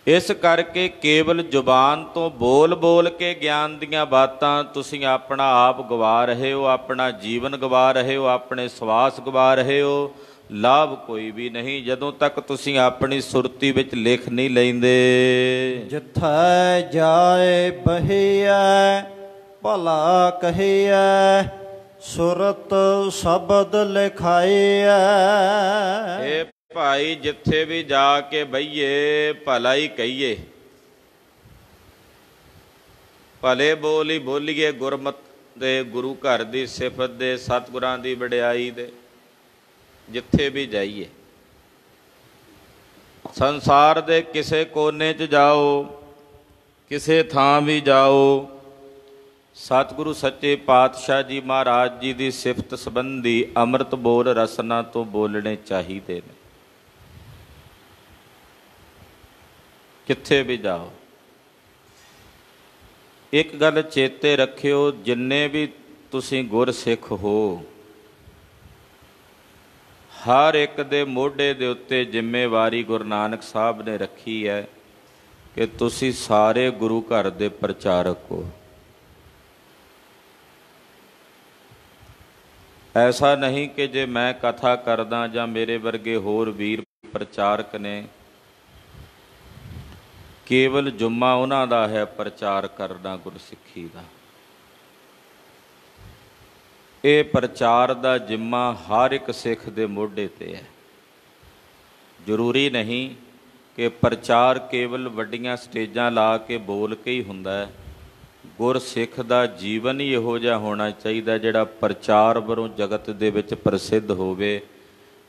ਇਸ ਕਰਕੇ ਕੇਵਲ ਜ਼ੁਬਾਨ ਤੋਂ ਬੋਲ ਬੋਲ ਕੇ ਗਿਆਨ ਦੀਆਂ ਬਾਤਾਂ ਤੁਸੀਂ ਆਪਣਾ ਆਪ ਗਵਾ ਰਹੇ ਹੋ, ਆਪਣਾ ਜੀਵਨ ਗਵਾ ਰਹੇ ਹੋ, ਆਪਣੇ ਸਵਾਸ ਗਵਾ ਰਹੇ ਹੋ। ਲਾਭ ਕੋਈ ਵੀ ਨਹੀਂ ਜਦੋਂ ਤੱਕ ਤੁਸੀਂ ਆਪਣੀ ਸੁਰਤੀ ਵਿੱਚ ਲਿਖ ਨਹੀਂ ਲੈਂਦੇ। ਜਿੱਥੈ ਜਾਏ ਬਹੀਐ ਭਲਾ ਕਹੀਐ, ਸੁਰਤ ਸ਼ਬਦ ਲਿਖਾਈਐ। ਇਹ ਭਾਈ ਜਿੱਥੇ ਵੀ ਜਾ ਕੇ ਬਈਏ ਭਲਾ ਹੀ ਕਹੀਏ, ਭਲੇ ਬੋਲ ਹੀ ਬੋਲੀਏ, ਗੁਰਮਤ ਦੇ, ਗੁਰੂ ਘਰ ਦੀ ਸਿਫਤ ਦੇ, ਸਤਿਗੁਰਾਂ ਦੀ ਵਡਿਆਈ ਦੇ। ਜਿੱਥੇ ਵੀ ਜਾਈਏ, ਸੰਸਾਰ ਦੇ ਕਿਸੇ ਕੋਨੇ 'ਚ ਜਾਓ, ਕਿਸੇ ਥਾਂ ਵੀ ਜਾਓ, ਸਤਿਗੁਰੂ ਸੱਚੇ ਪਾਤਸ਼ਾਹ ਜੀ ਮਹਾਰਾਜ ਜੀ ਦੀ ਸਿਫਤ ਸੰਬੰਧੀ ਅੰਮ੍ਰਿਤ ਬੋਲ ਰਸਨਾ ਤੋਂ ਬੋਲਣੇ ਚਾਹੀਦੇ ਨੇ। ਕਿੱਥੇ ਵੀ ਜਾਓ, ਇੱਕ ਗੱਲ ਚੇਤੇ ਰੱਖਿਓ, ਜਿੰਨੇ ਵੀ ਤੁਸੀਂ ਗੁਰਸਿੱਖ ਹੋ, ਹਰ ਇੱਕ ਦੇ ਮੋਢੇ ਦੇ ਉੱਤੇ ਜ਼ਿੰਮੇਵਾਰੀ ਗੁਰੂ ਨਾਨਕ ਸਾਹਿਬ ਨੇ ਰੱਖੀ ਹੈ ਕਿ ਤੁਸੀਂ ਸਾਰੇ ਗੁਰੂ ਘਰ ਦੇ ਪ੍ਰਚਾਰਕ ਹੋ। ਐਸਾ ਨਹੀਂ ਕਿ ਜੇ ਮੈਂ ਕਥਾ ਕਰਦਾ ਜਾਂ ਮੇਰੇ ਵਰਗੇ ਹੋਰ ਵੀਰ ਪ੍ਰਚਾਰਕ ਨੇ, ਕੇਵਲ ਜੁਮਾ ਉਹਨਾਂ ਦਾ ਹੈ ਪ੍ਰਚਾਰ ਕਰਨਾ ਗੁਰਸਿੱਖੀ ਦਾ। ਇਹ ਪ੍ਰਚਾਰ ਦਾ ਜਿੰਮਾ ਹਰ ਇੱਕ ਸਿੱਖ ਦੇ ਮੋਢੇ 'ਤੇ ਹੈ। ਜ਼ਰੂਰੀ ਨਹੀਂ ਕਿ ਪ੍ਰਚਾਰ ਕੇਵਲ ਵੱਡੀਆਂ ਸਟੇਜਾਂ ਲਾ ਕੇ ਬੋਲ ਕੇ ਹੀ ਹੁੰਦਾ ਹੈ। ਗੁਰਸਿੱਖ ਦਾ ਜੀਵਨ ਹੀ ਇਹੋ ਜਿਹਾ ਹੋਣਾ ਚਾਹੀਦਾ ਜਿਹੜਾ ਪ੍ਰਚਾਰ ਵਰੋਂ ਜਗਤ ਦੇ ਵਿੱਚ ਪ੍ਰਸਿੱਧ ਹੋਵੇ,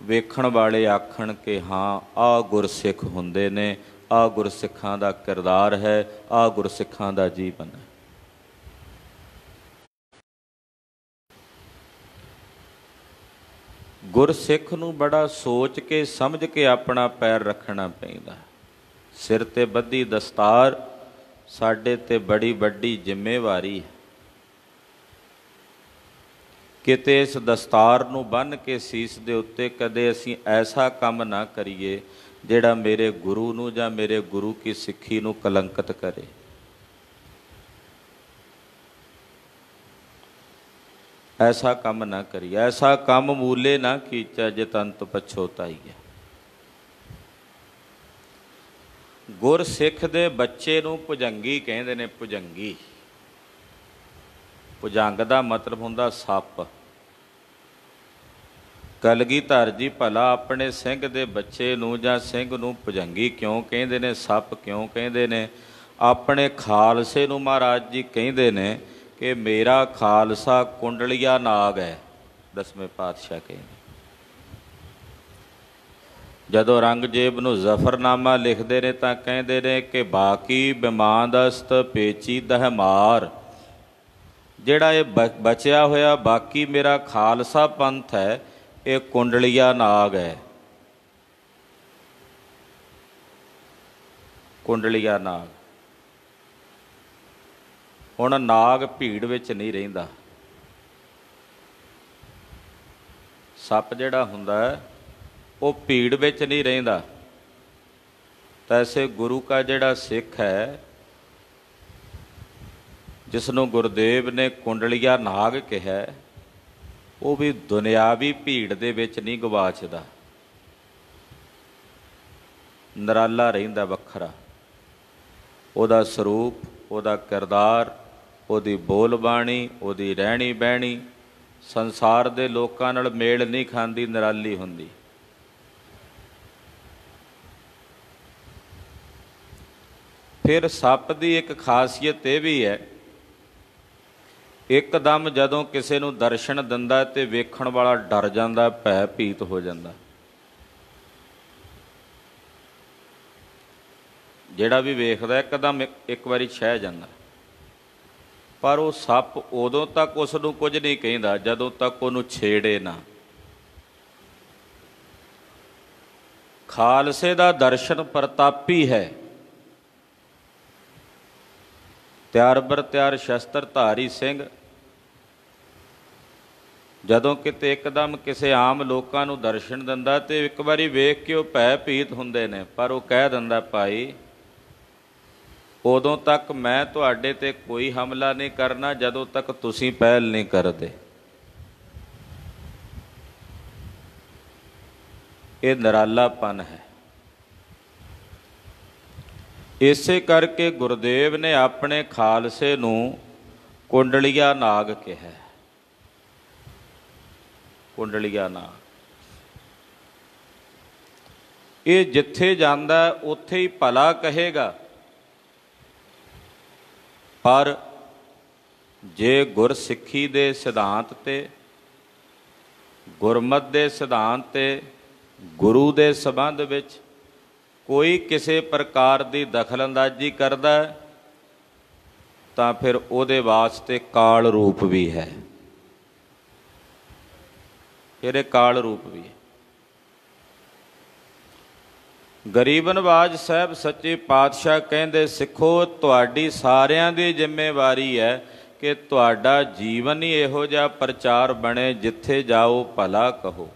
ਵੇਖਣ ਵਾਲੇ ਆਖਣ ਕਿ ਹਾਂ ਆਹ ਗੁਰਸਿੱਖ ਹੁੰਦੇ ਨੇ, ਆਹ ਗੁਰਸਿੱਖਾਂ ਦਾ ਕਿਰਦਾਰ ਹੈ, ਆਹ ਗੁਰਸਿੱਖਾਂ ਦਾ ਜੀਵਨ ਹੈ। ਗੁਰਸਿੱਖ ਨੂੰ ਬੜਾ ਸੋਚ ਕੇ ਸਮਝ ਕੇ ਆਪਣਾ ਪੈਰ ਰੱਖਣਾ ਪੈਂਦਾ। ਸਿਰ 'ਤੇ ਬੱਧੀ ਦਸਤਾਰ ਸਾਡੇ 'ਤੇ ਬੜੀ ਵੱਡੀ ਜ਼ਿੰਮੇਵਾਰੀ ਹੈ। ਕਿਤੇ ਇਸ ਦਸਤਾਰ ਨੂੰ ਬੰਨ੍ਹ ਕੇ ਸੀਸ ਦੇ ਉੱਤੇ ਕਦੇ ਅਸੀਂ ਐਸਾ ਕੰਮ ਨਾ ਕਰੀਏ ਜਿਹੜਾ ਮੇਰੇ ਗੁਰੂ ਨੂੰ ਜਾਂ ਮੇਰੇ ਗੁਰੂ ਕੀ ਸਿੱਖੀ ਨੂੰ ਕਲੰਕਿਤ ਕਰੇ। ਐਸਾ ਕੰਮ ਨਾ ਕਰੀਏ, ਐਸਾ ਕੰਮ ਮੂਲੇ ਨਾ ਕੀਚੈ ਜੇ ਤੰਤ ਪਛੋਤਾਈਐ। ਗੁਰਸਿੱਖ ਦੇ ਬੱਚੇ ਨੂੰ ਭੁਜੰਗੀ ਕਹਿੰਦੇ ਨੇ। ਭੁਜੰਗੀ, ਭੁਜੰਗ ਦਾ ਮਤਲਬ ਹੁੰਦਾ ਸੱਪ। ਕਲਗੀਧਰ ਜੀ ਭਲਾ ਆਪਣੇ ਸਿੰਘ ਦੇ ਬੱਚੇ ਨੂੰ ਜਾਂ ਸਿੰਘ ਨੂੰ ਭੁਜੰਗੀ ਕਿਉਂ ਕਹਿੰਦੇ ਨੇ, ਸੱਪ ਕਿਉਂ ਕਹਿੰਦੇ ਨੇ? ਆਪਣੇ ਖਾਲਸੇ ਨੂੰ ਮਹਾਰਾਜ ਜੀ ਕਹਿੰਦੇ ਨੇ ਕਿ ਮੇਰਾ ਖਾਲਸਾ ਕੁੰਡਲੀਆ ਨਾਗ ਹੈ। 10ਵੇਂ ਪਾਤਸ਼ਾਹ ਕਹਿੰਦੇ ਜਦੋਂ ਔਰੰਗਜ਼ੇਬ ਨੂੰ ਜ਼ਫਰਨਾਮਾ ਲਿਖਦੇ ਨੇ ਤਾਂ ਕਹਿੰਦੇ ਨੇ ਕਿ ਬਾਕੀ ਬਿਮਾਦਸਤ ਪੇਚੀ ਦਹਮਾਰ, ਜਿਹੜਾ ਇਹ ਬਚਿਆ ਹੋਇਆ ਬਾਕੀ ਮੇਰਾ ਖਾਲਸਾ ਪੰਥ ਹੈ, ਇਹ ਕੁੰਡਲੀਆ ਨਾਗ ਹੈ। ਕੁੰਡਲੀਆ ਨਾਗ। ਹੁਣ ਨਾਗ ਭੀੜ ਵਿੱਚ ਨਹੀਂ ਰਹਿੰਦਾ। ਸੱਪ ਜਿਹੜਾ ਹੁੰਦਾ ਉਹ ਭੀੜ ਵਿੱਚ ਨਹੀਂ ਰਹਿੰਦਾ। ਤਾਂ ਐਸੇ ਗੁਰੂ ਕਾ ਜਿਹੜਾ ਸਿੱਖ ਹੈ, ਜਿਸ ਨੂੰ ਗੁਰਦੇਵ ਨੇ ਕੁੰਡਲੀਆ ਨਾਗ ਕਿਹਾ, ਉਹ ਵੀ ਦੁਨਿਆਵੀ ਭੀੜ ਦੇ ਵਿੱਚ ਨਹੀਂ ਗਵਾਚਦਾ, ਨਿਰਾਲਾ ਰਹਿੰਦਾ ਵੱਖਰਾ। ਉਹਦਾ ਸਰੂਪ, ਉਹਦਾ ਕਿਰਦਾਰ, ਉਹਦੀ ਬੋਲ ਬਾਣੀ, ਉਹਦੀ ਰਹਿਣੀ ਬਹਿਣੀ ਸੰਸਾਰ ਦੇ ਲੋਕਾਂ ਨਾਲ ਮੇਲ ਨਹੀਂ ਖਾਂਦੀ, ਨਿਰਾਲੀ ਹੁੰਦੀ। ਫਿਰ ਸੱਪ ਦੀ ਇੱਕ ਖਾਸੀਅਤ ਇਹ ਵੀ ਹੈ, ਇੱਕਦਮ ਜਦੋਂ ਕਿਸੇ ਨੂੰ ਦਰਸ਼ਨ ਦਿੰਦਾ ਤੇ ਵੇਖਣ ਵਾਲਾ ਡਰ ਜਾਂਦਾ, ਭੈ ਭੀਤ ਹੋ ਜਾਂਦਾ। ਜਿਹੜਾ ਵੀ ਵੇਖਦਾ ਇੱਕਦਮ ਇੱਕ ਵਾਰੀ ਛਹਿ ਜਾਂਦਾ। ਪਰ ਉਹ ਸੱਪ ਉਦੋਂ ਤੱਕ ਉਸ ਨੂੰ ਕੁਝ ਨਹੀਂ ਕਹਿੰਦਾ ਜਦੋਂ ਤੱਕ ਉਹਨੂੰ ਛੇੜੇ ਨਾ। ਖਾਲਸੇ ਦਾ ਦਰਸ਼ਨ ਪ੍ਰਤਾਪੀ ਹੈ। ਤਿਆਰ ਬਰ ਤਿਆਰ ਸ਼ਸਤਰ ਧਾਰੀ ਸਿੰਘ ਜਦੋਂ ਕਿਤੇ ਇੱਕਦਮ ਕਿਸੇ ਆਮ ਲੋਕਾਂ ਨੂੰ ਦਰਸ਼ਨ ਦਿੰਦਾ ਤੇ ਇੱਕ ਵਾਰੀ ਵੇਖ ਕੇ ਉਹ ਭੈ ਭੀਤ ਹੁੰਦੇ ਨੇ, ਪਰ ਉਹ ਕਹਿ ਦਿੰਦਾ ਭਾਈ ਉਦੋਂ ਤੱਕ ਮੈਂ ਤੁਹਾਡੇ ਤੇ ਕੋਈ ਹਮਲਾ ਨਹੀਂ ਕਰਨਾ ਜਦੋਂ ਤੱਕ ਤੁਸੀਂ ਪਹਿਲ ਨਹੀਂ ਕਰਦੇ। ਇਹ ਨਿਰਾਲਾਪਨ ਹੈ। ਇਸੇ ਕਰਕੇ ਗੁਰਦੇਵ ਨੇ ਆਪਣੇ ਖਾਲਸੇ ਨੂੰ ਕੁੰਡਲੀਆ ਨਾਗ ਕਿਹਾ। ਕੁੰਡਲੀਆ ਨਾਗ। ਇਹ ਜਿੱਥੇ ਜਾਂਦਾ ਉੱਥੇ ਹੀ ਭਲਾ ਕਹੇਗਾ, ਪਰ ਜੇ ਗੁਰਸਿੱਖੀ ਦੇ ਸਿਧਾਂਤ ਤੇ, ਗੁਰਮਤਿ ਦੇ ਸਿਧਾਂਤ ਤੇ, ਗੁਰੂ ਦੇ ਸੰਬੰਧ ਵਿੱਚ ਕੋਈ ਕਿਸੇ ਪ੍ਰਕਾਰ ਦੀ ਦਖਲਅੰਦਾਜ਼ੀ ਕਰਦਾ ਤਾਂ ਫਿਰ ਉਹਦੇ ਵਾਸਤੇ ਕਾਲ ਰੂਪ ਵੀ ਹੈ। ਫਿਰ ਇਹ ਕਾਲ ਰੂਪ ਵੀ ਹੈ। ਗਰੀਬ ਨਵਾਜ਼ ਸਾਹਿਬ ਸੱਚੇ ਪਾਤਸ਼ਾਹ ਕਹਿੰਦੇ, ਸਿੱਖੋ ਤੁਹਾਡੀ ਸਾਰਿਆਂ ਦੀ ਜ਼ਿੰਮੇਵਾਰੀ ਹੈ ਕਿ ਤੁਹਾਡਾ ਜੀਵਨ ਹੀ ਇਹੋ ਜਿਹਾ ਪ੍ਰਚਾਰ ਬਣੇ ਜਿੱਥੇ ਜਾਓ ਭਲਾ ਕਹੋ।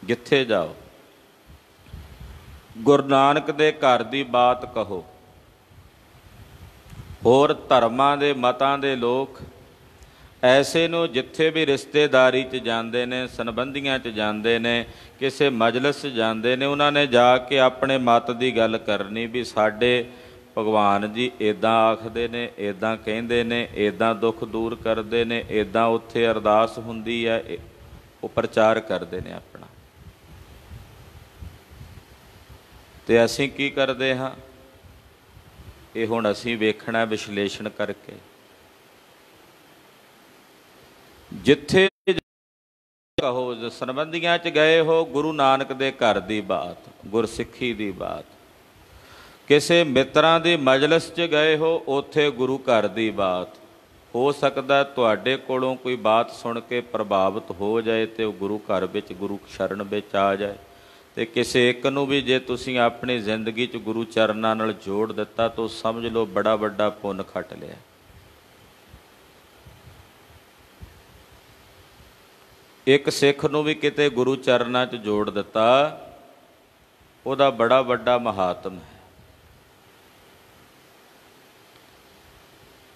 ਜਿੱਥੇ ਜਾਓ। ਗੁਰੂ ਨਾਨਕ ਦੇ ਘਰ ਦੀ ਬਾਤ ਕਹੋ। ਹੋਰ ਧਰਮਾਂ ਦੇ ਮਤਾਂ ਦੇ ਲੋਕ ਐਸੇ ਨੂੰ ਜਿੱਥੇ ਵੀ ਰਿਸ਼ਤੇਦਾਰੀ 'ਚ ਜਾਂਦੇ ਨੇ, ਸੰਬੰਧੀਆਂ 'ਚ ਜਾਂਦੇ ਨੇ, ਕਿਸੇ ਮਜਲਿਸ 'ਚ ਜਾਂਦੇ ਨੇ, ਉਹਨਾਂ ਨੇ ਜਾ ਕੇ ਆਪਣੇ ਮਤ ਦੀ ਗੱਲ ਕਰਨੀ ਵੀ ਸਾਡੇ ਭਗਵਾਨ ਜੀ ਇੱਦਾਂ ਆਖਦੇ ਨੇ, ਇੱਦਾਂ ਕਹਿੰਦੇ ਨੇ, ਇੱਦਾਂ ਦੁੱਖ ਦੂਰ ਕਰਦੇ ਨੇ, ਇੱਦਾਂ ਉੱਥੇ ਅਰਦਾਸ ਹੁੰਦੀ ਹੈ। ਉਹ ਪ੍ਰਚਾਰ ਕਰਦੇ ਨੇ ਆਪਣਾ। ਤੇ ਅਸੀਂ ਕੀ ਕਰਦੇ ਹਾਂ? ਇਹ ਹੁਣ ਅਸੀਂ ਵੇਖਣਾ ਵਿਸ਼ਲੇਸ਼ਣ ਕਰਕੇ। ਜਿੱਥੇ ਕਹੋ, ਸੰਬੰਧੀਆਂ 'ਚ ਗਏ ਹੋ, ਗੁਰੂ ਨਾਨਕ ਦੇ ਘਰ ਦੀ ਬਾਤ, ਗੁਰਸਿੱਖੀ ਦੀ ਬਾਤ। ਕਿਸੇ ਮਿੱਤਰਾਂ ਦੀ ਮਜਲਿਸ 'ਚ ਗਏ ਹੋ, ਉੱਥੇ ਗੁਰੂ ਘਰ ਦੀ ਬਾਤ। ਹੋ ਸਕਦਾ ਤੁਹਾਡੇ ਕੋਲੋਂ ਕੋਈ ਬਾਤ ਸੁਣ ਕੇ ਪ੍ਰਭਾਵਿਤ ਹੋ ਜਾਏ ਤੇ ਉਹ ਗੁਰੂ ਘਰ ਵਿੱਚ, ਗੁਰੂ ਸ਼ਰਨ ਵਿੱਚ ਆ ਜਾਏ। ਤੇ ਕਿਸੇ ਇੱਕ ਨੂੰ ਵੀ ਜੇ ਤੁਸੀਂ ਆਪਣੀ ਜ਼ਿੰਦਗੀ 'ਚ ਗੁਰੂ ਚਰਨਾਂ ਨਾਲ ਜੋੜ ਦਿੱਤਾ ਤਾਂ ਸਮਝ ਲਓ ਬੜਾ ਵੱਡਾ ਪੁੰਨ ਖੱਟ ਲਿਆ। ਇੱਕ ਸਿੱਖ ਨੂੰ ਵੀ ਕਿਤੇ ਗੁਰੂ ਚਰਨਾਂ 'ਚ ਜੋੜ ਦਿੱਤਾ, ਉਹਦਾ ਬੜਾ ਵੱਡਾ ਮਹਾਤਮ ਹੈ।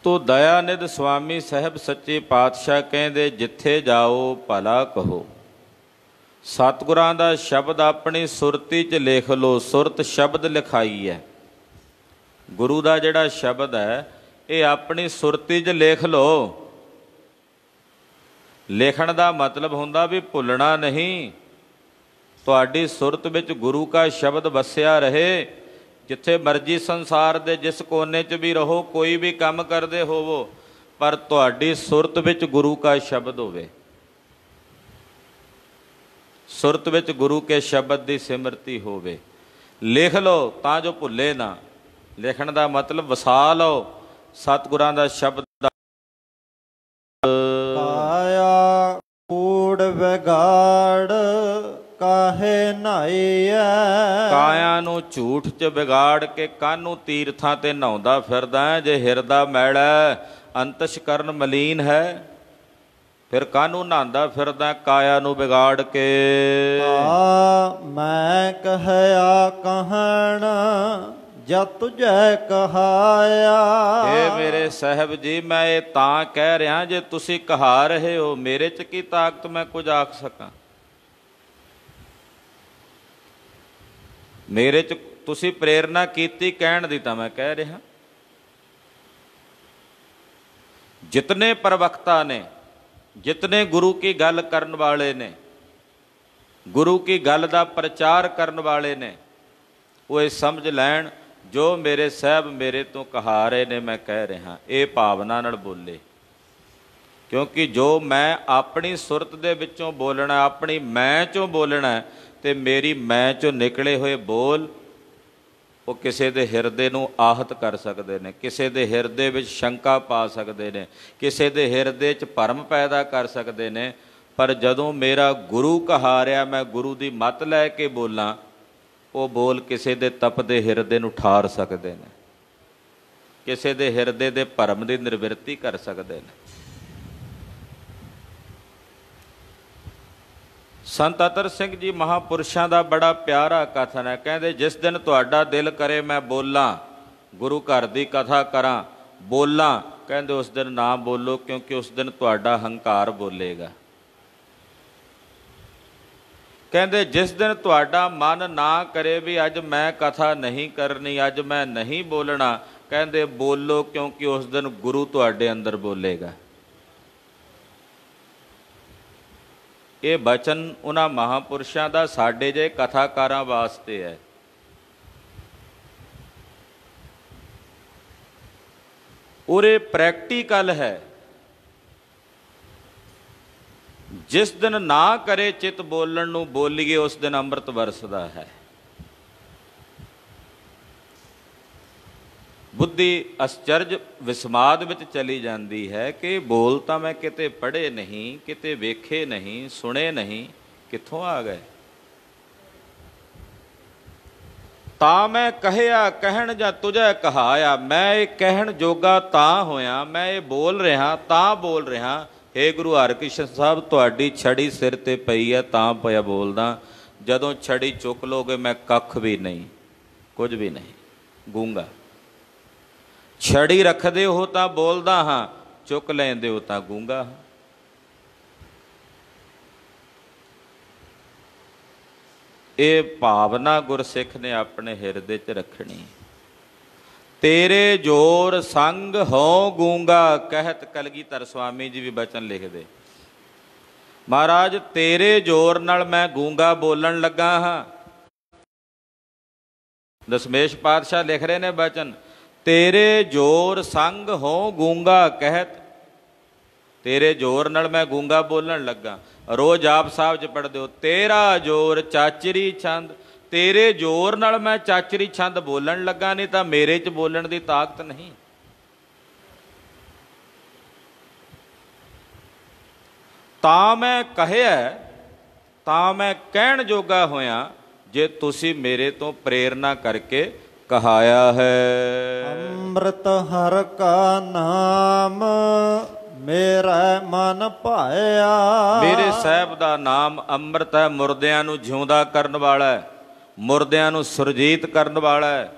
ਤੋ ਦਇਆਨਿਧ ਸੁਆਮੀ ਸਾਹਿਬ ਸੱਚੇ ਪਾਤਸ਼ਾਹ ਕਹਿੰਦੇ, ਜਿੱਥੇ ਜਾਓ ਭਲਾ ਕਹੋ। ਸਤਿਗੁਰਾਂ ਦਾ ਸ਼ਬਦ ਆਪਣੀ ਸੁਰਤੀ 'ਚ ਲਿਖ ਲਓ। ਸੁਰਤ ਸ਼ਬਦ ਲਿਖਾਈ ਹੈ। ਗੁਰੂ ਦਾ ਜਿਹੜਾ ਸ਼ਬਦ ਹੈ ਇਹ ਆਪਣੀ ਸੁਰਤੀ 'ਚ ਲਿਖ ਲਓ। ਲਿਖਣ ਦਾ ਮਤਲਬ ਹੁੰਦਾ ਵੀ ਭੁੱਲਣਾ ਨਹੀਂ। ਤੁਹਾਡੀ ਸੁਰਤ ਵਿੱਚ ਗੁਰੂ ਕਾ ਸ਼ਬਦ ਵਸਿਆ ਰਹੇ। ਜਿੱਥੇ ਮਰਜ਼ੀ ਸੰਸਾਰ ਦੇ ਜਿਸ ਕੋਨੇ 'ਚ ਵੀ ਰਹੋ, ਕੋਈ ਵੀ ਕੰਮ ਕਰਦੇ ਹੋਵੋ, ਪਰ ਤੁਹਾਡੀ ਸੁਰਤ ਵਿੱਚ ਗੁਰੂ ਕਾ ਸ਼ਬਦ ਹੋਵੇ। ਸੁਰਤ ਵਿੱਚ ਗੁਰੂ ਕੇ ਸ਼ਬਦ ਦੀ ਸਿਮਰਤੀ ਹੋਵੇ। ਲਿਖ ਲਓ ਤਾਂ ਜੋ ਭੁੱਲੇ ਨਾ। ਲਿਖਣ ਦਾ ਮਤਲਬ ਵਸਾ ਲਓ ਸਤਿਗੁਰਾਂ ਦਾ ਸ਼ਬਦ। ਕਾਇਆ ਕੂੜ ਵਿਗਾੜ ਕਾਹੇ ਨਹਾਈਐ। ਕਾਇਆ ਨੂੰ ਝੂਠ 'ਚ ਵਿਗਾੜ ਕੇ ਕਾਹਨੂੰ ਤੀਰਥਾਂ ਤੇ ਨਹਾਉਂਦਾ ਫਿਰਦਾ। ਜੇ ਹਿਰਦਾ ਮੈਲਾ, ਅੰਤਸ਼ਕਰਨ ਮਲੀਨ ਹੈ, ਫਿਰ ਕਾਹਨੂੰ ਨਹਾਉਂਦਾ ਫਿਰਦਾ ਕਾਇਆ ਨੂੰ ਵਿਗਾੜ ਕੇ। ਮੈਂ ਕਹਿਆ ਕਹਣ ਜਦ ਤੁਝੈ ਕਹਾਇਆ। ਏ ਮੇਰੇ ਸਾਹਿਬ ਜੀ, ਮੈਂ ਇਹ ਤਾਂ ਕਹਿ ਰਿਹਾ ਜੇ ਤੁਸੀਂ ਕਹਾ ਰਹੇ ਹੋ। ਮੇਰੇ 'ਚ ਕੀ ਤਾਕਤ ਮੈਂ ਕੁਝ ਆਖ ਸਕਾਂ? ਮੇਰੇ 'ਚ ਤੁਸੀਂ ਪ੍ਰੇਰਨਾ ਕੀਤੀ ਕਹਿਣ ਦੀ ਤਾਂ ਮੈਂ ਕਹਿ ਰਿਹਾ। ਜਿਤਨੇ ਪ੍ਰਵਕਤਾ ਨੇ, ਜਿਤਨੇ ਗੁਰੂ ਕੀ ਗੱਲ ਕਰਨ ਵਾਲੇ ਨੇ, ਗੁਰੂ ਕੀ ਗੱਲ ਦਾ ਪ੍ਰਚਾਰ ਕਰਨ ਵਾਲੇ ਨੇ, ਉਹ ਇਹ ਸਮਝ ਲੈਣ ਜੋ ਮੇਰੇ ਸਾਹਿਬ ਮੇਰੇ ਤੋਂ ਕਹਾ ਰਹੇ ਨੇ ਮੈਂ ਕਹਿ ਰਿਹਾ। ਇਹ ਭਾਵਨਾ ਨਾਲ ਬੋਲੇ, ਕਿਉਂਕਿ ਜੋ ਮੈਂ ਆਪਣੀ ਸੁਰਤ ਦੇ ਵਿੱਚੋਂ ਬੋਲਣਾ, ਆਪਣੀ ਮੈਂ 'ਚੋਂ ਬੋਲਣਾ, ਤੇ ਮੇਰੀ ਮੈਂ 'ਚੋਂ ਨਿਕਲੇ ਹੋਏ ਬੋਲ ਉਹ ਕਿਸੇ ਦੇ ਹਿਰਦੇ ਨੂੰ ਆਹਤ ਕਰ ਸਕਦੇ ਨੇ, ਕਿਸੇ ਦੇ ਹਿਰਦੇ ਵਿੱਚ ਸ਼ੰਕਾ ਪਾ ਸਕਦੇ ਨੇ, ਕਿਸੇ ਦੇ ਹਿਰਦੇ 'ਚ ਭਰਮ ਪੈਦਾ ਕਰ ਸਕਦੇ ਨੇ। ਪਰ ਜਦੋਂ ਮੇਰਾ ਗੁਰੂ ਕਹਾ ਰਿਹਾ, ਮੈਂ ਗੁਰੂ ਦੀ ਮੱਤ ਲੈ ਕੇ ਬੋਲਾਂ, ਉਹ ਬੋਲ ਕਿਸੇ ਦੇ ਤਪਦੇ ਹਿਰਦੇ ਨੂੰ ਠਾਰ ਸਕਦੇ ਨੇ, ਕਿਸੇ ਦੇ ਹਿਰਦੇ ਦੇ ਭਰਮ ਦੀ ਨਿਵਰਤੀ ਕਰ ਸਕਦੇ ਨੇ। ਸੰਤ ਅਤਰ ਸਿੰਘ ਜੀ ਮਹਾਂਪੁਰਸ਼ਾਂ ਦਾ ਬੜਾ ਪਿਆਰਾ ਕਥਨ ਹੈ। ਕਹਿੰਦੇ, ਜਿਸ ਦਿਨ ਤੁਹਾਡਾ ਦਿਲ ਕਰੇ ਮੈਂ ਬੋਲਾਂ, ਗੁਰੂ ਘਰ ਦੀ ਕਥਾ ਕਰਾਂ, ਬੋਲਾਂ, ਕਹਿੰਦੇ ਉਸ ਦਿਨ ਨਾ ਬੋਲੋ, ਕਿਉਂਕਿ ਉਸ ਦਿਨ ਤੁਹਾਡਾ ਹੰਕਾਰ ਬੋਲੇਗਾ। ਕਹਿੰਦੇ ਜਿਸ ਦਿਨ ਤੁਹਾਡਾ ਮਨ ਨਾ ਕਰੇ ਵੀ ਅੱਜ ਮੈਂ ਕਥਾ ਨਹੀਂ ਕਰਨੀ, ਅੱਜ ਮੈਂ ਨਹੀਂ ਬੋਲਣਾ, ਕਹਿੰਦੇ ਬੋਲੋ, ਕਿਉਂਕਿ ਉਸ ਦਿਨ ਗੁਰੂ ਤੁਹਾਡੇ ਅੰਦਰ ਬੋਲੇਗਾ। ਇਹ ਬਚਨ ਉਹਨਾਂ ਮਹਾਂਪੁਰਸ਼ਾਂ ਦਾ ਸਾਡੇ ਜਿਹੇ ਕਥਾਕਾਰਾਂ ਵਾਸਤੇ ਹੈ। ਔਰ ਇਹ ਪ੍ਰੈਕਟੀਕਲ ਹੈ। ਜਿਸ ਦਿਨ ਨਾ ਕਰੇ ਚਿੱਤ ਬੋਲਣ ਨੂੰ, ਬੋਲੀਏ, ਉਸ ਦਿਨ ਅੰਮ੍ਰਿਤ ਵਰਸਦਾ ਹੈ। ਬੁੱਧੀ ਅਸਚਰਜ ਵਿਸਮਾਦ ਵਿੱਚ ਚਲੀ ਜਾਂਦੀ ਹੈ ਕਿ ਬੋਲ ਤਾਂ ਮੈਂ ਕਿਤੇ ਪੜ੍ਹੇ ਨਹੀਂ, ਕਿਤੇ ਵੇਖੇ ਨਹੀਂ, ਸੁਣੇ ਨਹੀਂ, ਕਿੱਥੋਂ ਆ ਗਏ। ਤਾਂ ਮੈਂ ਕਹਿਆ ਕਹਿਣ ਜਾਂ ਤੁਝੈ ਕਹਾਇਆ। ਮੈਂ ਇਹ ਕਹਿਣ ਜੋਗਾ ਤਾਂ ਹੋਇਆ, ਮੈਂ ਇਹ ਬੋਲ ਰਿਹਾ ਤਾਂ ਬੋਲ ਰਿਹਾ। ਹੇ ਗੁਰੂ ਹਰਿਕ੍ਰਿਸ਼ਨ ਸਾਹਿਬ, ਤੁਹਾਡੀ ਛੜੀ ਸਿਰ ਤੇ ਪਈ ਹੈ ਤਾਂ ਪਿਆ ਬੋਲਦਾ। ਜਦੋਂ ਛੜੀ ਚੁੱਕ ਲੋਗੇ ਮੈਂ ਕੱਖ ਵੀ ਨਹੀਂ, ਕੁਝ ਵੀ ਨਹੀਂ, ਗੂੰਗਾ। ਛੜੀ ਰੱਖਦੇ ਹੋ ਤਾਂ ਬੋਲਦਾ ਹਾਂ, ਚੁੱਕ ਲੈਂਦੇ ਹੋ ਤਾਂ ਗੂੰਗਾ ਹਾਂ। ਇਹ ਭਾਵਨਾ ਗੁਰਸਿੱਖ ਨੇ ਆਪਣੇ ਹਿਰਦੇ 'ਚ ਰੱਖਣੀ। ਤੇਰੇ ਜੋਰ ਸੰਗ ਹੋ ਗੂੰਗਾ, ਕਹਿਤ ਕਲਗੀਧਰ ਸਵਾਮੀ ਜੀ ਵੀ ਬਚਨ ਲਿਖਦੇ, ਮਹਾਰਾਜ ਤੇਰੇ ਜ਼ੋਰ ਨਾਲ ਮੈਂ ਗੂੰਗਾ ਬੋਲਣ ਲੱਗਾ ਹਾਂ। ਦਸਮੇਸ਼ ਪਾਤਸ਼ਾਹ ਲਿਖ ਰਹੇ ਨੇ ਬਚਨ, ਤੇਰੇ ਜ਼ੋਰ ਸੰਗ ਹੋ ਗੂੰਗਾ ਕਹਿਤ, ਤੇਰੇ ਜ਼ੋਰ ਨਾਲ ਮੈਂ ਗੂੰਗਾ ਬੋਲਣ ਲੱਗਾ। ਰੋਜ਼ ਆਪ ਸਾਹਿਬ 'ਚ ਪੜ੍ਹਦੇ ਹੋ, ਤੇਰਾ ਜ਼ੋਰ ਚਾਚਰੀ ਛੰਦ, ਤੇਰੇ ਜ਼ੋਰ ਨਾਲ ਮੈਂ ਚਾਚਰੀ ਛੰਦ ਬੋਲਣ ਲੱਗਾ, ਨਹੀਂ ਤਾਂ ਮੇਰੇ 'ਚ ਬੋਲਣ ਦੀ ਤਾਕਤ ਨਹੀਂ। ਤਾਂ ਮੈਂ ਕਹਿਆ, ਤਾਂ ਮੈਂ ਕਹਿਣ ਜੋਗਾ ਹੋਇਆ, ਜੇ ਤੁਸੀਂ ਮੇਰੇ ਤੋਂ ਪ੍ਰੇਰਨਾ ਕਰਕੇ ਕਹਾਇਆ ਹੈ। ਅੰਮ੍ਰਿਤ ਹਰਿ ਕਾ ਨਾਮ ਮੇਰਾ ਮਨ ਭਾਇਆ। ਮੇਰੇ ਸਾਹਿਬ ਦਾ ਨਾਮ ਅੰਮ੍ਰਿਤ ਹੈ, ਮੁਰਦਿਆਂ ਨੂੰ ਜਿਉਂਦਾ ਕਰਨ ਵਾਲਾ ਹੈ, ਮੁਰਦਿਆਂ ਨੂੰ ਸੁਰਜੀਤ ਕਰਨ ਵਾਲਾ ਹੈ।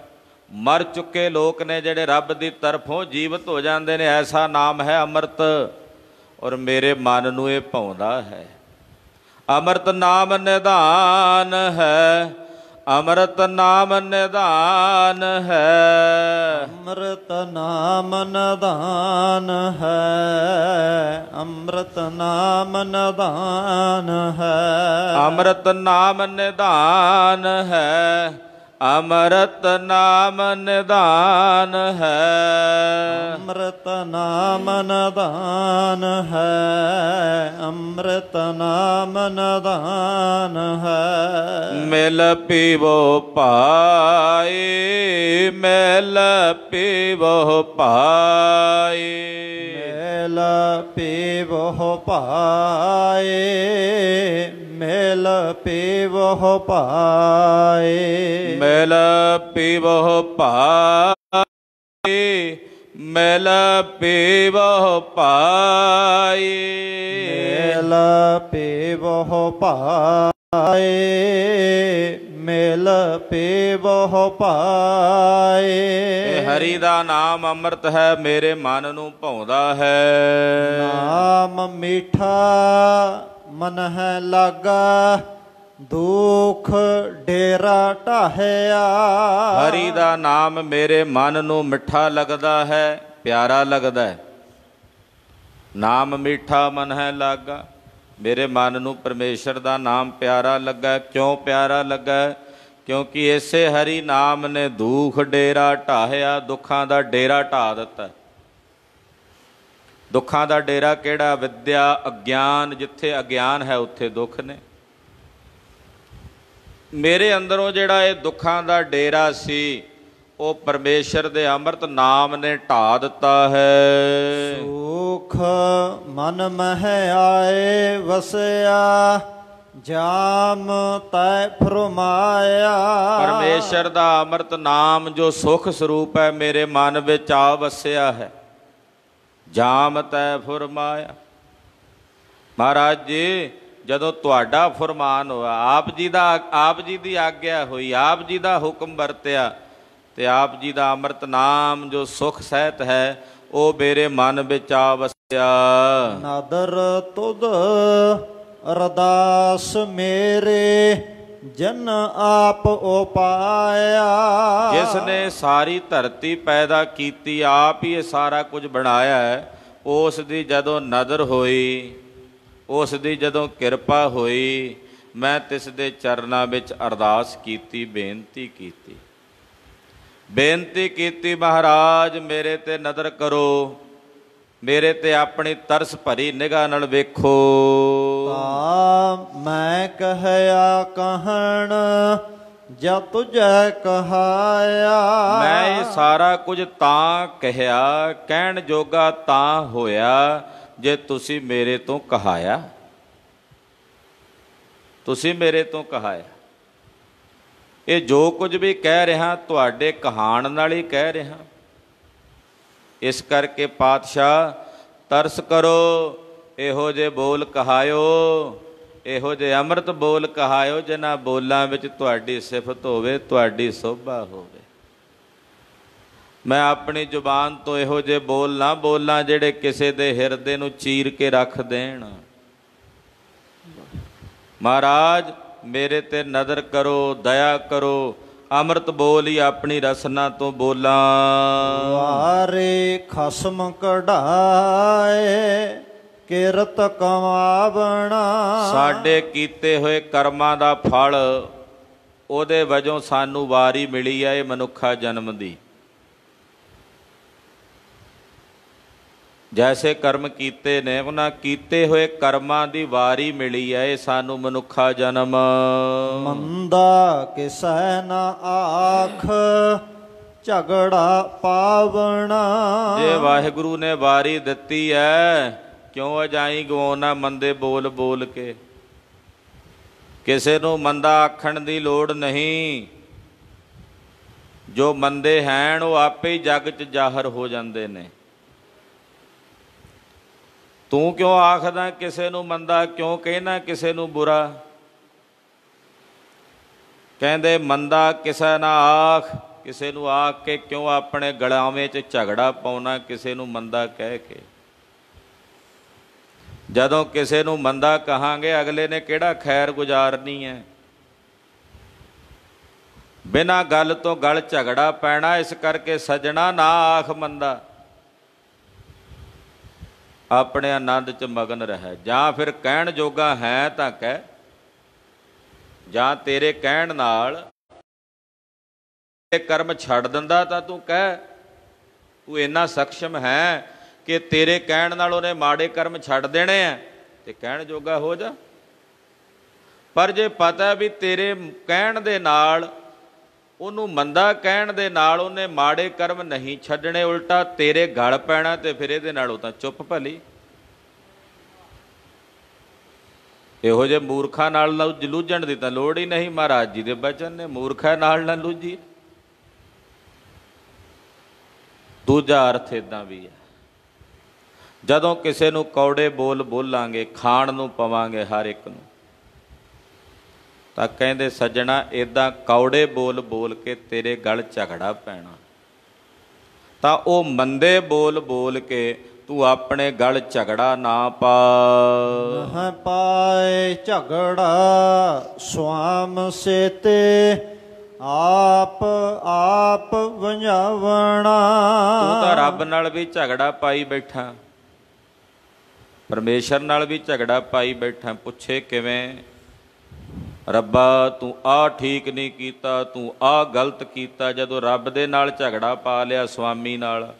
ਮਰ ਚੁੱਕੇ ਲੋਕ ਨੇ ਜਿਹੜੇ ਰੱਬ ਦੀ ਤਰਫੋਂ ਜੀਵਤ ਹੋ ਜਾਂਦੇ ਨੇ, ਐਸਾ ਨਾਮ ਹੈ ਅੰਮ੍ਰਿਤ, ਔਰ ਮੇਰੇ ਮਨ ਨੂੰ ਇਹ ਭਾਉਂਦਾ ਹੈ। ਅੰਮ੍ਰਿਤ ਨਾਮ ਨਿਧਾਨ ਹੈ, ਅੰਮ੍ਰਿਤ ਨਾਮ ਨਿਧਾਨ ਹੈ, ਅੰਮ੍ਰਿਤ ਨਾਮ ਨਿਧਾਨ ਹੈ, ਅੰਮ੍ਰਿਤ ਨਾਮ ਨਿਧਾਨ ਹੈ, ਅੰਮ੍ਰਿਤ ਨਾਮ ਨਿਧਾਨ ਹੈ, ਅੰਮ੍ਰਿਤ ਨਾਮ ਨਿਧਾਨ ਹੈ, ਅੰਮ੍ਰਿਤ ਨਾਮ ਨਿਧਾਨ ਹੈ, ਅੰਮ੍ਰਿਤ ਨਾਮ ਨਿਧਾਨ ਹੈ। ਮਿਲ ਪੀਵੋ ਭਾਈ, ਮਿਲ ਪੀਵੋ ਭਾਈ, ਮਿਲ ਪੀਵੋ ਭਾਈ, ਮਿਲ ਪੀਵੋ ਭਾਈ, ਮਿਲ ਪੀਵੋ ਭਾਈ, ਮਿਲ ਪੀਵੋ ਭਾਈ, ਮਿਲ ਪੀਵੋ ਭਾਈ, ਮਿਲ ਪੀਵੋ ਭਾਈ। ਹਰੀ ਦਾ ਨਾਮ ਅੰਮ੍ਰਿਤ ਹੈ, ਮੇਰੇ ਮਨ ਨੂੰ ਭਾਉਂਦਾ ਹੈ। ਨਾਮ ਮੀਠਾ ਮਨ ਹੈ ਲਾਗਾ, ਦੁਖ ਡੇਰਾ ਢਾਹਿਆ। ਹਰੀ ਦਾ ਨਾਮ ਮੇਰੇ ਮਨ ਨੂੰ ਮਿੱਠਾ ਲੱਗਦਾ ਹੈ, ਪਿਆਰਾ ਲੱਗਦਾ ਹੈ। ਨਾਮ ਮੀਠਾ ਮਨ ਹੈ ਲਾਗਾ, ਮੇਰੇ ਮਨ ਨੂੰ ਪਰਮੇਸ਼ਰ ਦਾ ਨਾਮ ਪਿਆਰਾ ਲੱਗਾ। ਕਿਉਂ ਪਿਆਰਾ ਲੱਗਾ? ਕਿਉਂਕਿ ਇਸੇ ਹਰੀ ਨਾਮ ਨੇ ਦੁੱਖ ਡੇਰਾ ਢਾਹਿਆ, ਦੁੱਖਾਂ ਦਾ ਡੇਰਾ ਢਾ ਦਿੱਤਾ। ਦੁੱਖਾਂ ਦਾ ਡੇਰਾ ਕਿਹੜਾ? ਵਿਦਿਆ, ਅਗਿਆਨ। ਜਿੱਥੇ ਅਗਿਆਨ ਹੈ ਉੱਥੇ ਦੁੱਖ ਨੇ। ਮੇਰੇ ਅੰਦਰੋਂ ਜਿਹੜਾ ਇਹ ਦੁੱਖਾਂ ਦਾ ਡੇਰਾ ਸੀ, ਉਹ ਪਰਮੇਸ਼ਰ ਦੇ ਅੰਮ੍ਰਿਤ ਨਾਮ ਨੇ ਢਾ ਦਿੱਤਾ ਹੈ। ਸੁਖ ਮਨ ਮਹਿ ਆਏ ਵਸਿਆ, ਜਾਮ ਤੈ ਫਰਮਾਇਆ। ਪਰਮੇਸ਼ਰ ਦਾ ਅੰਮ੍ਰਿਤ ਨਾਮ ਜੋ ਸੁਖ ਸਰੂਪ ਹੈ, ਮੇਰੇ ਮਨ ਵਿੱਚ ਆ ਵਸਿਆ ਹੈ। ਜਾਮ ਤੈ ਫਰਮਾਇਆ। ਮਹਾਰਾਜ ਜੀ, ਜਦੋਂ ਤੁਹਾਡਾ ਫਰਮਾਨ ਹੋਇਆ, ਆਪ ਜੀ ਦੀ ਆਗਿਆ ਹੋਈ, ਆਪ ਜੀ ਦਾ ਹੁਕਮ ਵਰਤਿਆ, ਤੇ ਆਪ ਜੀ ਦਾ ਅੰਮ੍ਰਿਤ ਨਾਮ ਜੋ ਸੁਖ ਸਹਿਤ ਹੈ, ਉਹ ਮੇਰੇ ਮਨ ਵਿੱਚ ਆ ਵਸਿਆ। ਨਾਦਰ ਤੁਧ ਅਰਦਾਸ ਮੇਰੇ, ਜਨ ਆਪ ਉਪਾਇਆ। ਜਿਸ ਨੇ ਸਾਰੀ ਧਰਤੀ ਪੈਦਾ ਕੀਤੀ, ਆਪ ਹੀ ਇਹ ਸਾਰਾ ਕੁਝ ਬਣਾਇਆ ਹੈ, ਉਸ ਦੀ ਜਦੋਂ ਨਜ਼ਰ ਹੋਈ, ਉਸ ਦੀ ਜਦੋਂ ਕਿਰਪਾ ਹੋਈ, ਮੈਂ ਤਿਸ ਦੇ ਚਰਨਾਂ ਵਿੱਚ ਅਰਦਾਸ ਕੀਤੀ, ਬੇਨਤੀ ਕੀਤੀ। ਬੇਨਤੀ ਕੀਤੀ, ਮਹਾਰਾਜ ਮੇਰੇ ਤੇ ਨਜ਼ਰ ਕਰੋ, ਮੇਰੇ ਤੇ ਆਪਣੀ ਤਰਸ ਭਰੀ ਨਿਗਾਹ ਨਾਲ ਵੇਖੋ। ਤਾਂ ਮੈਂ ਕਹਿਆ ਕਹਣ, ਜਦ ਤੁਝੈ ਕਹਾਇਆ। ਮੈਂ ਇਹ ਸਾਰਾ ਕੁਝ ਤਾਂ ਕਹਿਆ, ਕਹਿਣ ਜੋਗਾ ਤਾਂ ਹੋਇਆ, ਜੇ ਤੁਸੀਂ ਮੇਰੇ ਤੋਂ ਕਹਾਇਆ। ਤੁਸੀਂ ਮੇਰੇ ਤੋਂ ਕਹਾਇਆ। ਇਹ ਜੋ ਕੁਝ ਵੀ ਕਹਿ ਰਿਹਾ, ਤੁਹਾਡੇ ਕਹਾਣ ਨਾਲ ਹੀ ਕਹਿ ਰਿਹਾ। ਇਸ ਕਰਕੇ ਪਾਤਸ਼ਾਹ ਤਰਸ ਕਰੋ, ਇਹੋ ਜਿਹੇ ਬੋਲ ਕਹਾਇਓ, ਇਹੋ ਜੇ ਅੰਮ੍ਰਿਤ ਬੋਲ ਕਹਾਇਓ ਜਿਨ੍ਹਾਂ ਬੋਲਾਂ ਵਿੱਚ ਤੁਹਾਡੀ ਸਿਫਤ ਹੋਵੇ, ਤੁਹਾਡੀ ਸੋਭਾ ਹੋਵੇ। ਮੈਂ ਆਪਣੀ ਜ਼ੁਬਾਨ ਤੋਂ ਇਹੋ ਜਿਹੇ ਬੋਲ ਨਾ ਬੋਲਾਂ ਜਿਹੜੇ ਕਿਸੇ ਦੇ ਹਿਰਦੇ ਨੂੰ ਚੀਰ ਕੇ ਰੱਖ ਦੇਣ। ਮਹਾਰਾਜ ਮੇਰੇ ਤੇ ਨਜ਼ਰ ਕਰੋ, ਦਇਆ ਕਰੋ, ਅੰਮ੍ਰਿਤ ਬੋਲ ਹੀ ਆਪਣੀ ਰਸਨਾ ਤੋਂ ਬੋਲਾਂ। ਵਾਰੇ ਖਸਮ ਕਢਾਏ ਕਿਰਤ ਕਮਾਵਣਾ। ਸਾਡੇ ਕੀਤੇ ਹੋਏ ਕਰਮਾਂ ਦਾ ਫਲ ਉਹਦੇ ਵਜੋਂ ਸਾਨੂੰ ਵਾਰੀ ਮਿਲੀ ਹੈ ਇਹ ਮਨੁੱਖਾ ਜਨਮ ਦੀ। ਜੈਸੇ ਕਰਮ ਕੀਤੇ ਨੇ ਉਹਨਾਂ ਕੀਤੇ ਹੋਏ ਕਰਮਾਂ ਦੀ ਵਾਰੀ ਮਿਲੀ ਹੈ ਇਹ ਸਾਨੂੰ ਮਨੁੱਖਾ ਜਨਮ। ਮੰਦਾ ਕਿਸੈ ਨਾ ਆਖ ਝਗੜਾ ਪਾਵਣਾ। ਜੇ ਵਾਹਿਗੁਰੂ ਨੇ ਵਾਰੀ ਦਿੱਤੀ ਹੈ ਕਿਉਂ ਅਜਾਈ ਗਵਾਉਣਾ ਮੰਦੇ ਬੋਲ ਬੋਲ ਕੇ। ਕਿਸੇ ਨੂੰ ਮੰਦਾ ਆਖਣ ਦੀ ਲੋੜ ਨਹੀਂ। ਜੋ ਮੰਦੇ ਹੈਣ ਉਹ ਆਪੇ ਹੀ ਜੱਗ 'ਚ ਜ਼ਾਹਰ ਹੋ ਜਾਂਦੇ ਨੇ। ਤੂੰ ਕਿਉਂ ਆਖਦਾ ਕਿਸੇ ਨੂੰ ਮੰਦਾ, ਕਿਉਂ ਕਹਿਣਾ ਕਿਸੇ ਨੂੰ ਬੁਰਾ? ਕਹਿੰਦੇ ਮੰਦਾ ਕਿਸੇ ਨਾ ਆਖ। ਕਿਸੇ ਨੂੰ ਆਖ ਕੇ ਕਿਉਂ ਆਪਣੇ ਗਲਾਵੇਂ 'ਚ ਝਗੜਾ ਪਾਉਣਾ ਕਿਸੇ ਨੂੰ ਮੰਦਾ ਕਹਿ ਕੇ। ਜਦੋਂ ਕਿਸੇ ਨੂੰ ਮੰਦਾ ਕਹਾਂਗੇ ਅਗਲੇ ਨੇ ਕਿਹੜਾ ਖੈਰ ਗੁਜ਼ਾਰਨੀ ਹੈ। ਬਿਨਾਂ ਗੱਲ ਤੋਂ ਗਲ ਝਗੜਾ ਪੈਣਾ। ਇਸ ਕਰਕੇ ਸੱਜਣਾ ਨਾ ਆਖ ਮੰਦਾ, ਆਪਣੇ ਆਨੰਦ 'ਚ ਮਗਨ ਰਹਿ। ਜਾਂ ਫਿਰ ਕਹਿਣ ਜੋਗਾ ਹੈ ਤਾਂ ਕਹਿ, ਜਾਂ ਤੇਰੇ ਕਹਿਣ ਨਾਲ ਇਹ ਕਰਮ ਛੱਡ ਦਿੰਦਾ ਤਾਂ ਤੂੰ ਕਹਿ। ਤੂੰ ਇੰਨਾ ਸક્ષਮ ਹੈ ਕਿ ਤੇਰੇ ਕਹਿਣ ਨਾਲ ਉਹਨੇ ਮਾੜੇ ਕਰਮ ਛੱਡ ਦੇਣੇ ਆ ਤੇ ਕਹਿਣ ਜੋਗਾ ਹੋ ਜਾ। ਪਰ ਜੇ ਪਤਾ ਵੀ ਤੇਰੇ ਕਹਿਣ ਦੇ ਨਾਲ, ਉਹਨੂੰ ਮੰਦਾ ਕਹਿਣ ਦੇ ਨਾਲ ਉਹਨੇ ਮਾੜੇ ਕਰਮ ਨਹੀਂ ਛੱਡਣੇ, ਉਲਟਾ ਤੇਰੇ ਗਲ ਪੈਣਾ, ਤੇ ਫਿਰ ਇਹਦੇ ਨਾਲੋਂ ਤਾਂ ਚੁੱਪ ਭਲੀ। ਇਹੋ ਜਿਹੇ ਮੂਰਖਾਂ ਨਾਲ ਲੂਝਣ ਦੀ ਤਾਂ ਲੋੜ ਹੀ ਨਹੀਂ। ਮਹਾਰਾਜ ਜੀ ਦੇ ਬਚਨ ਨੇ ਮੂਰਖਾਂ ਨਾਲ ਨਾ ਲੂਝੀ। ਦੂਜਾ ਅਰਥ ਇੱਦਾਂ ਵੀ ਹੈ, ਜਦੋਂ ਕਿਸੇ ਨੂੰ ਕੌੜੇ ਬੋਲ ਬੋਲਾਂਗੇ, ਖਾਣ ਨੂੰ ਪਵਾਂਗੇ ਹਰ ਇੱਕ ਨੂੰ, ਤਾਂ ਕਹਿੰਦੇ ਸੱਜਣਾ ਇੱਦਾਂ ਕੌੜੇ ਬੋਲ ਬੋਲ ਕੇ ਤੇਰੇ ਗਲ ਝਗੜਾ ਪੈਣਾ। ਤਾਂ ਉਹ ਮੰਦੇ ਬੋਲ ਬੋਲ ਕੇ ਤੂੰ ਆਪਣੇ ਗਲ ਝਗੜਾ ਨਾ ਪਾ। ਨਹ ਪਾਏ ਝਗੜਾ ਸੁਆਮ ਸੇਤੇ ਆਪ ਆਪ ਵੰਝਾਵਣਾ। ਤੂੰ ਤਾਂ ਰੱਬ ਨਾਲ ਵੀ ਝਗੜਾ ਪਾਈ ਬੈਠਾ, ਪਰਮੇਸ਼ਰ ਨਾਲ ਵੀ ਝਗੜਾ ਪਾਈ ਬੈਠਾ। ਪੁੱਛੇ ਕਿਵੇਂ? ਰੱਬਾ ਤੂੰ ਆਹ ਠੀਕ ਨਹੀਂ ਕੀਤਾ, ਤੂੰ ਆਹ ਗਲਤ ਕੀਤਾ। ਜਦੋਂ ਰੱਬ ਦੇ ਨਾਲ ਝਗੜਾ ਪਾ ਲਿਆ, ਸਵਾਮੀ ਨਾਲ,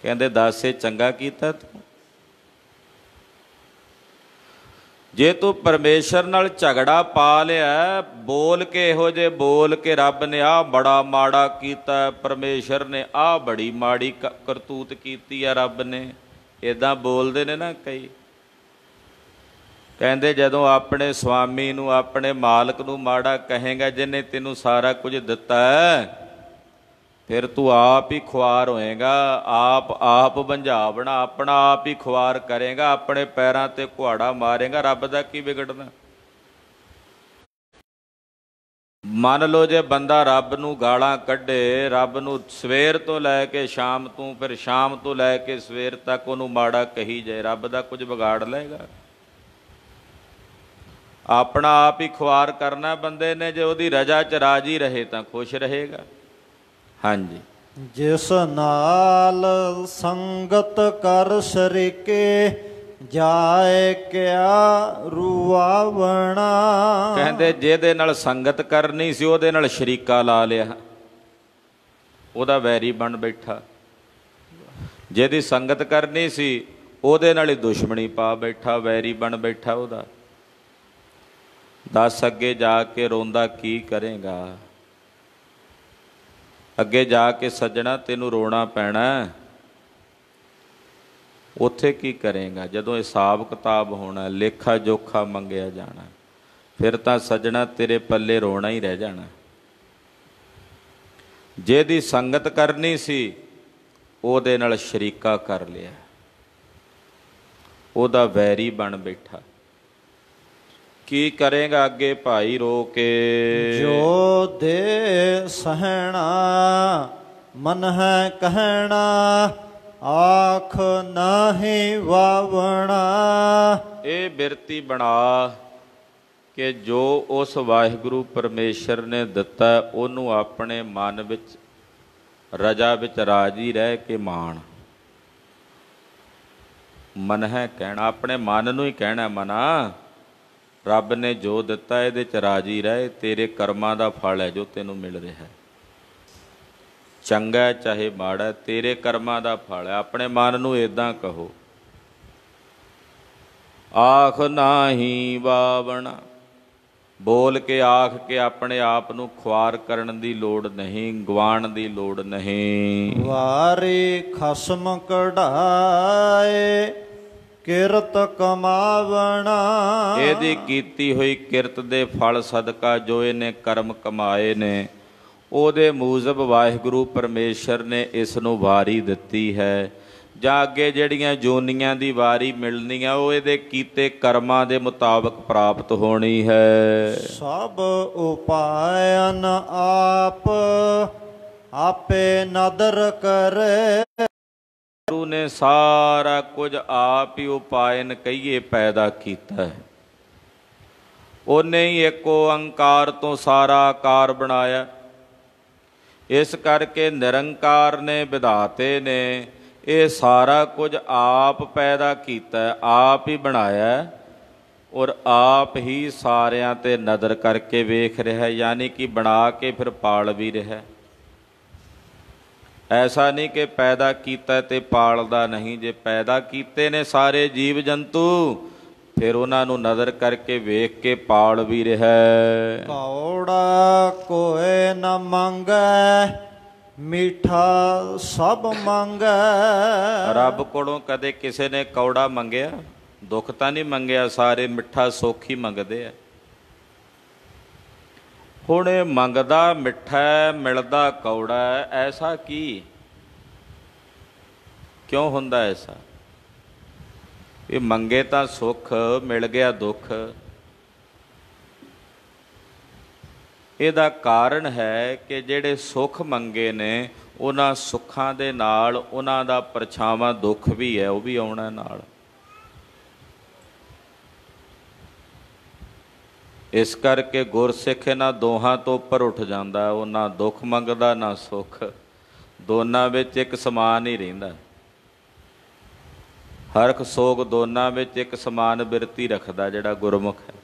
ਕਹਿੰਦੇ ਦੱਸ ਇਹ ਚੰਗਾ ਕੀਤਾ ਤੂੰ? ਜੇ ਤੂੰ ਪਰਮੇਸ਼ਰ ਨਾਲ ਝਗੜਾ ਪਾ ਲਿਆ, ਬੋਲ ਕੇ ਇਹੋ ਜਿਹੇ ਬੋਲ ਕੇ ਰੱਬ ਨੇ ਆਹ ਬੜਾ ਮਾੜਾ ਕੀਤਾ, ਪਰਮੇਸ਼ਰ ਨੇ ਆਹ ਬੜੀ ਮਾੜੀ ਕਰਤੂਤ ਕੀਤੀ ਆ, ਰੱਬ ਨੇ ਇੱਦਾਂ ਬੋਲਦੇ ਨੇ ਨਾ ਕਈ। ਕਹਿੰਦੇ ਜਦੋਂ ਆਪਣੇ ਸਵਾਮੀ ਨੂੰ, ਆਪਣੇ ਮਾਲਕ ਨੂੰ ਮਾੜਾ ਕਹੇਗਾ ਜਿਹਨੇ ਤੈਨੂੰ ਸਾਰਾ ਕੁਝ ਦਿੱਤਾ ਹੈ, ਫਿਰ ਤੂੰ ਆਪ ਹੀ ਖੁਆਰ ਹੋਏਗਾ। ਆਪ ਬੰਝਾਵਣਾ, ਆਪਣਾ ਆਪ ਹੀ ਖੁਆਰ ਕਰੇਗਾ, ਆਪਣੇ ਪੈਰਾਂ ਤੇ ਕੁਹਾੜਾ ਮਾਰੇਗਾ। ਰੱਬ ਦਾ ਕੀ ਵਿਗੜਨਾ? ਮੰਨ ਲਓ ਜੇ ਬੰਦਾ ਰੱਬ ਨੂੰ ਗਾਲਾਂ ਕੱਢੇ, ਰੱਬ ਨੂੰ ਸਵੇਰ ਤੋਂ ਲੈ ਕੇ ਸ਼ਾਮ ਤੋਂ, ਫਿਰ ਸ਼ਾਮ ਤੋਂ ਲੈ ਕੇ ਸਵੇਰ ਤੱਕ ਉਹਨੂੰ ਮਾੜਾ ਕਹੀ ਜਾਏ, ਰੱਬ ਦਾ ਕੁਝ ਵਿਗਾੜ ਲਏਗਾ? ਆਪਣਾ ਆਪ ਹੀ ਖੁਆਰ ਕਰਨਾ ਬੰਦੇ ਨੇ। ਜੇ ਉਹਦੀ ਰਜਾ 'ਚ ਰਾਜੀ ਰਹੇ ਤਾਂ ਖੁਸ਼ ਰਹੇਗਾ। ਹਾਂਜੀ। ਜਿਸ ਨਾਲ ਸੰਗਤ ਕਰ ਸਰੀਕੇ ਜਾਏ ਕਿਆ ਰੁਆਵਣਾ। ਕਹਿੰਦੇ ਜਿਹਦੇ ਨਾਲ ਸੰਗਤ ਕਰਨੀ ਸੀ ਉਹਦੇ ਨਾਲ ਸ਼ਰੀਕਾ ਲਾ ਲਿਆ, ਉਹਦਾ ਵੈਰੀ ਬਣ ਬੈਠਾ। ਜਿਹਦੀ ਸੰਗਤ ਕਰਨੀ ਸੀ ਉਹਦੇ ਨਾਲ ਹੀ ਦੁਸ਼ਮਣੀ ਪਾ ਬੈਠਾ, ਵੈਰੀ ਬਣ ਬੈਠਾ ਉਹਦਾ। ਦੱਸ ਅੱਗੇ ਜਾ ਕੇ ਰੋਂਦਾ ਕੀ ਕਰੇਗਾ? ਅੱਗੇ ਜਾ ਕੇ ਸੱਜਣਾ ਤੈਨੂੰ ਰੋਣਾ ਪੈਣਾ। ਉੱਥੇ ਕੀ ਕਰੇਗਾ? ਜਦੋਂ ਹਿਸਾਬ ਕਿਤਾਬ ਹੋਣਾ, ਲੇਖਾ ਜੋਖਾ ਮੰਗਿਆ ਜਾਣਾ, ਫਿਰ ਤਾਂ ਸੱਜਣਾ ਤੇਰੇ ਪੱਲੇ ਰੋਣਾ ਹੀ ਰਹਿ ਜਾਣਾ। ਜਿਹਦੀ ਸੰਗਤ ਕਰਨੀ ਸੀ ਉਹਦੇ ਨਾਲ ਸ਼ਰੀਕਾ ਕਰ ਲਿਆ, ਉਹਦਾ ਵੈਰੀ ਬਣ ਬੈਠਾ। ਕੀ ਕਰੇਗਾ ਅੱਗੇ ਭਾਈ ਰੋ ਕੇ। ਜੋ ਦੇ ਸਹਿਣਾ ਮਨ ਹੈ ਕਹਿਣਾ, ਆਖ ਨਾਹੀ ਵਾਵਣਾ। ਇਹ ਬਿਰਤੀ ਬਣਾ ਕਿ ਜੋ ਉਸ ਵਾਹਿਗੁਰੂ ਪਰਮੇਸ਼ਰ ਨੇ ਦਿੱਤਾ ਉਹਨੂੰ ਆਪਣੇ ਮਨ ਵਿੱਚ ਰਜਾ ਵਿੱਚ ਰਾਜੀ ਰਹਿ ਕੇ ਮਾਣ। ਮਨ ਹੈ ਕਹਿਣਾ, ਆਪਣੇ ਮਨ ਨੂੰ ਹੀ ਕਹਿਣਾ, ਮਨਾ ਰੱਬ ਨੇ ਜੋ ਦਿੱਤਾ ਇਹਦੇ 'ਚ ਰਾਜੀ ਰਹਿ, ਤੇਰੇ ਕਰਮਾਂ ਦਾ ਫਲ ਹੈ ਜੋ ਤੈਨੂੰ ਮਿਲ ਰਿਹਾ, ਚੰਗਾ ਚਾਹੇ ਮਾੜਾ, ਤੇਰੇ ਕਰਮਾਂ ਦਾ ਫਲ ਹੈ। ਆਪਣੇ ਮਨ ਨੂੰ ਇੱਦਾਂ ਕਹੋ। ਆਖ ਨਾਹੀ ਵਾਵਣਾ, ਬੋਲ ਕੇ ਆਖ ਕੇ ਆਪਣੇ ਆਪ ਨੂੰ ਖੁਆਰ ਕਰਨ ਦੀ ਲੋੜ ਨਹੀਂ, ਗਵਾਉਣ ਦੀ ਲੋੜ ਨਹੀਂ। ਵਾਰੀ ਖਸਮ ਕਢਾਏ ਕਿਰਤ ਕਮਾਵਣਾ। ਇਹਦੀ ਕੀਤੀ ਹੋਈ ਕਿਰਤ ਦੇ ਫਲ ਸਦਕਾ ਜੋ ਇਹਨੇ ਕਰਮ ਕਮਾਏ ਨੇ ਉਹਦੇ ਮੂਜਬ ਵਾਹਿਗੁਰੂ ਪਰਮੇਸ਼ਰ ਨੇ ਇਸ ਨੂੰ ਵਾਰੀ ਦਿੱਤੀ ਹੈ, ਜਾਂ ਅੱਗੇ ਜਿਹੜੀਆਂ ਜੋਨੀਆਂ ਦੀ ਵਾਰੀ ਮਿਲਣੀ ਆ ਉਹ ਇਹਦੇ ਕੀਤੇ ਕਰਮਾਂ ਦੇ ਮੁਤਾਬਕ ਪ੍ਰਾਪਤ ਹੋਣੀ ਹੈ। ਸਭ ਉਪਾਇਨ ਆਪ ਆਪੇ ਨਦਰ ਕਰੇ। ਗੁਰੂ ਨੇ ਸਾਰਾ ਕੁਝ ਆਪ ਹੀ ਉਪਾਇਨ ਕਹੀਏ ਪੈਦਾ ਕੀਤਾ ਹੈ। ਉਹਨੇ ਹੀ ਇੱਕ ਓੰਕਾਰ ਤੋਂ ਸਾਰਾ ਆਕਾਰ ਬਣਾਇਆ। ਇਸ ਕਰਕੇ ਨਿਰੰਕਾਰ ਨੇ ਵਿਧਾਤੇ ਨੇ ਇਹ ਸਾਰਾ ਕੁਝ ਆਪ ਪੈਦਾ ਕੀਤਾ, ਆਪ ਹੀ ਬਣਾਇਆ ਔਰ ਆਪ ਹੀ ਸਾਰਿਆਂ ਤੇ ਨਜ਼ਰ ਕਰਕੇ ਵੇਖ ਰਿਹਾ, ਯਾਨੀ ਕਿ ਬਣਾ ਕੇ ਫਿਰ ਪਾਲ ਵੀ ਰਿਹਾ। ਐਸਾ ਨਹੀਂ ਕਿ ਪੈਦਾ ਕੀਤਾ ਤੇ ਪਾਲਦਾ ਨਹੀਂ। ਜੇ ਪੈਦਾ ਕੀਤੇ ਨੇ ਸਾਰੇ ਜੀਵ ਜੰਤੂ ਫਿਰ ਉਹਨਾਂ ਨੂੰ ਨਜ਼ਰ ਕਰਕੇ ਵੇਖ ਕੇ ਪਾਲ ਵੀ ਰਿਹਾ। ਕੌੜਾ ਕੋਏ ਨ ਮੰਗੈ ਮਿੱਠਾ ਸਭ ਮੰਗੈ। ਰੱਬ ਕੋਲੋਂ ਕਦੇ ਕਿਸੇ ਨੇ ਕੌੜਾ ਮੰਗਿਆ? ਦੁੱਖ ਤਾਂ ਨਹੀਂ ਮੰਗਿਆ, ਸਾਰੇ ਮਿੱਠਾ ਸੁੱਖ ਹੀ ਮੰਗਦੇ ਆ। ਹੁਣ ਇਹ ਮੰਗਦਾ ਮਿੱਠਾ ਮਿਲਦਾ ਕੌੜਾ, ਐਸਾ ਕੀ ਕਿਉਂ ਹੁੰਦਾ ਐਸਾ? ਇਹ ਮੰਗੇ ਤਾਂ ਸੁੱਖ, ਮਿਲ ਗਿਆ ਦੁੱਖ। ਇਹਦਾ ਕਾਰਨ ਹੈ ਕਿ ਜਿਹੜੇ ਸੁੱਖ ਮੰਗੇ ਨੇ ਉਹਨਾਂ ਸੁੱਖਾਂ ਦੇ ਨਾਲ ਉਹਨਾਂ ਦਾ ਪਰਛਾਵਾਂ ਦੁੱਖ ਵੀ ਹੈ, ਉਹ ਵੀ ਆਉਣਾ ਨਾਲ। ਇਸ ਕਰਕੇ ਗੁਰਸਿੱਖ ਇਹਨਾਂ ਦੋਹਾਂ ਤੋਂ ਉੱਪਰ ਉੱਠ ਜਾਂਦਾ। ਉਹ ਨਾ ਦੁੱਖ ਮੰਗਦਾ ਨਾ ਸੁੱਖ, ਦੋਨਾਂ ਵਿੱਚ ਇੱਕ ਸਮਾਨ ਹੀ ਰਹਿੰਦਾ। ਹਰਖ ਸੋਗ ਦੋਨਾਂ ਵਿੱਚ ਇੱਕ ਸਮਾਨ ਬਿਰਤੀ ਰੱਖਦਾ ਜਿਹੜਾ ਗੁਰਮੁਖ ਹੈ।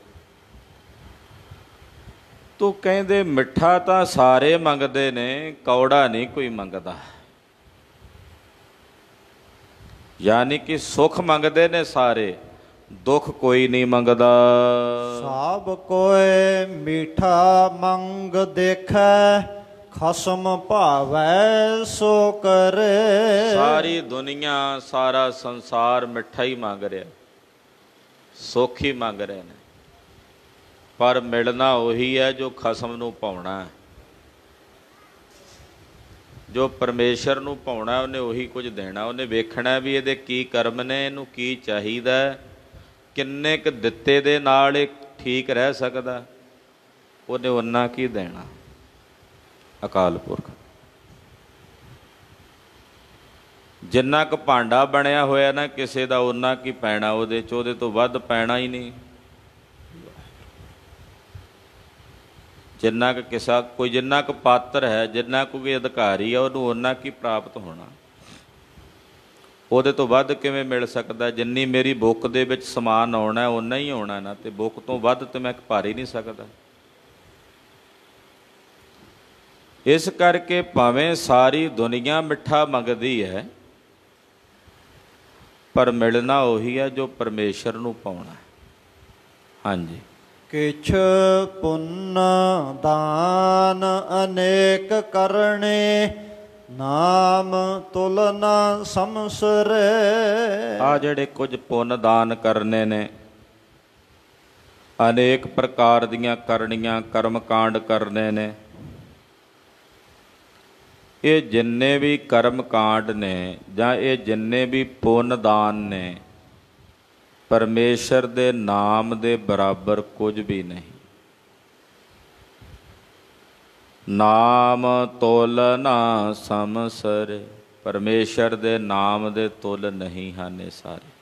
ਤੂੰ ਕਹਿੰਦੇ ਮਿੱਠਾ ਤਾਂ ਸਾਰੇ ਮੰਗਦੇ ਨੇ, ਕੌੜਾ ਨਹੀਂ ਕੋਈ ਮੰਗਦਾ। ਯਾਨੀ ਕਿ ਸੁੱਖ ਮੰਗਦੇ ਨੇ ਸਾਰੇ, ਦੁੱਖ ਕੋਈ ਨਹੀਂ ਮੰਗਦਾ। ਸਭ ਕੋਏ ਮਿੱਠਾ ਮੰਗ ਦੇਖੈ ਖਸਮ ਭਾਵੈ ਸੋ ਕਰੇ। ਸਾਰੀ ਦੁਨੀਆ ਸਾਰਾ ਸੰਸਾਰ ਮਿੱਠਾ ਹੀ ਮੰਗ ਰਿਹਾ, ਸੁੱਖ ਹੀ ਮੰਗ ਰਹੇ ਨੇ, ਪਰ ਮਿਲਣਾ ਉਹੀ ਹੈ ਜੋ ਖਸਮ ਨੂੰ ਪਾਉਣਾ। ਜੋ ਪਰਮੇਸ਼ਰ ਨੂੰ ਪਾਉਣਾ ਉਹਨੇ ਉਹੀ ਕੁਝ ਦੇਣਾ। ਉਹਨੇ ਵੇਖਣਾ ਵੀ ਇਹਦੇ ਕੀ ਕਰਮ ਨੇ, ਇਹਨੂੰ ਕੀ ਚਾਹੀਦਾ, ਕਿੰਨੇ ਕੁ ਦਿੱਤੇ ਦੇ ਨਾਲ ਇਹ ਠੀਕ ਰਹਿ ਸਕਦਾ, ਉਹਨੇ ਓਨਾ ਕੀ ਦੇਣਾ। ਅਕਾਲ ਪੁਰਖ ਜਿੰਨਾ ਕੁ ਭਾਂਡਾ ਬਣਿਆ ਹੋਇਆ ਨਾ ਕਿਸੇ ਦਾ, ਓਨਾ ਕੀ ਪੈਣਾ ਉਹਦੇ 'ਚ, ਉਹਦੇ ਤੋਂ ਵੱਧ ਪੈਣਾ ਹੀ ਨਹੀਂ। ਜਿੰਨਾ ਕੁ ਕਿਸਾ ਕੋਈ ਜਿੰਨਾ ਕੁ ਪਾਤਰ ਹੈ, ਜਿੰਨਾ ਕੁ ਕੋਈ ਅਧਿਕਾਰੀ ਆ, ਉਹਨੂੰ ਓਨਾ ਕੀ ਪ੍ਰਾਪਤ ਹੋਣਾ। ਉਹਦੇ ਤੋਂ ਵੱਧ ਕਿਵੇਂ ਮਿਲ ਸਕਦਾ? ਜਿੰਨੀ ਮੇਰੀ ਬੁੱਕ ਦੇ ਵਿੱਚ ਸਮਾਨ ਆਉਣਾ ਓਨਾ ਹੀ ਆਉਣਾ ਨਾ, ਤੇ ਬੁੱਕ ਤੋਂ ਵੱਧ ਤੇ ਮੈਂ ਭਰ ਹੀ ਨਹੀਂ ਸਕਦਾ। ਇਸ ਕਰਕੇ ਭਾਵੇਂ ਸਾਰੀ ਦੁਨੀਆ ਮਿੱਠਾ ਮੰਗਦੀ ਹੈ, ਪਰ ਮਿਲਣਾ ਉਹੀ ਹੈ ਜੋ ਪਰਮੇਸ਼ਰ ਨੂੰ ਪਾਉਣਾ। ਹਾਂਜੀ। ਕਿਛ ਪੁੰਨ ਦਾਨ ਅਨੇਕ ਕਰਨੇ ਨਾਮ ਤੁਲਨਾ ਸਮਸਰੇ। ਆ ਜਿਹੜੇ ਕੁਝ ਪੁੰਨ ਦਾਨ ਕਰਨੇ ਨੇ, ਅਨੇਕ ਪ੍ਰਕਾਰ ਦੀਆਂ ਕਰਨੀਆਂ ਕਰਮ ਕਾਂਡ ਕਰਨੇ ਨੇ, ਇਹ ਜਿੰਨੇ ਵੀ ਕਰਮ ਕਾਂਡ ਨੇ ਜਾਂ ਇਹ ਜਿੰਨੇ ਵੀ ਪੁੰਨ ਦਾਨ ਨੇ, ਪਰਮੇਸ਼ਰ ਦੇ ਨਾਮ ਦੇ ਬਰਾਬਰ ਕੁਝ ਵੀ ਨਹੀਂ। ਨਾਮ ਤੁਲ ਨਾ ਸਮਸਰ, ਪਰਮੇਸ਼ਰ ਦੇ ਨਾਮ ਦੇ ਤੁਲ ਨਹੀਂ ਹਨ ਇਹ ਸਾਰੇ।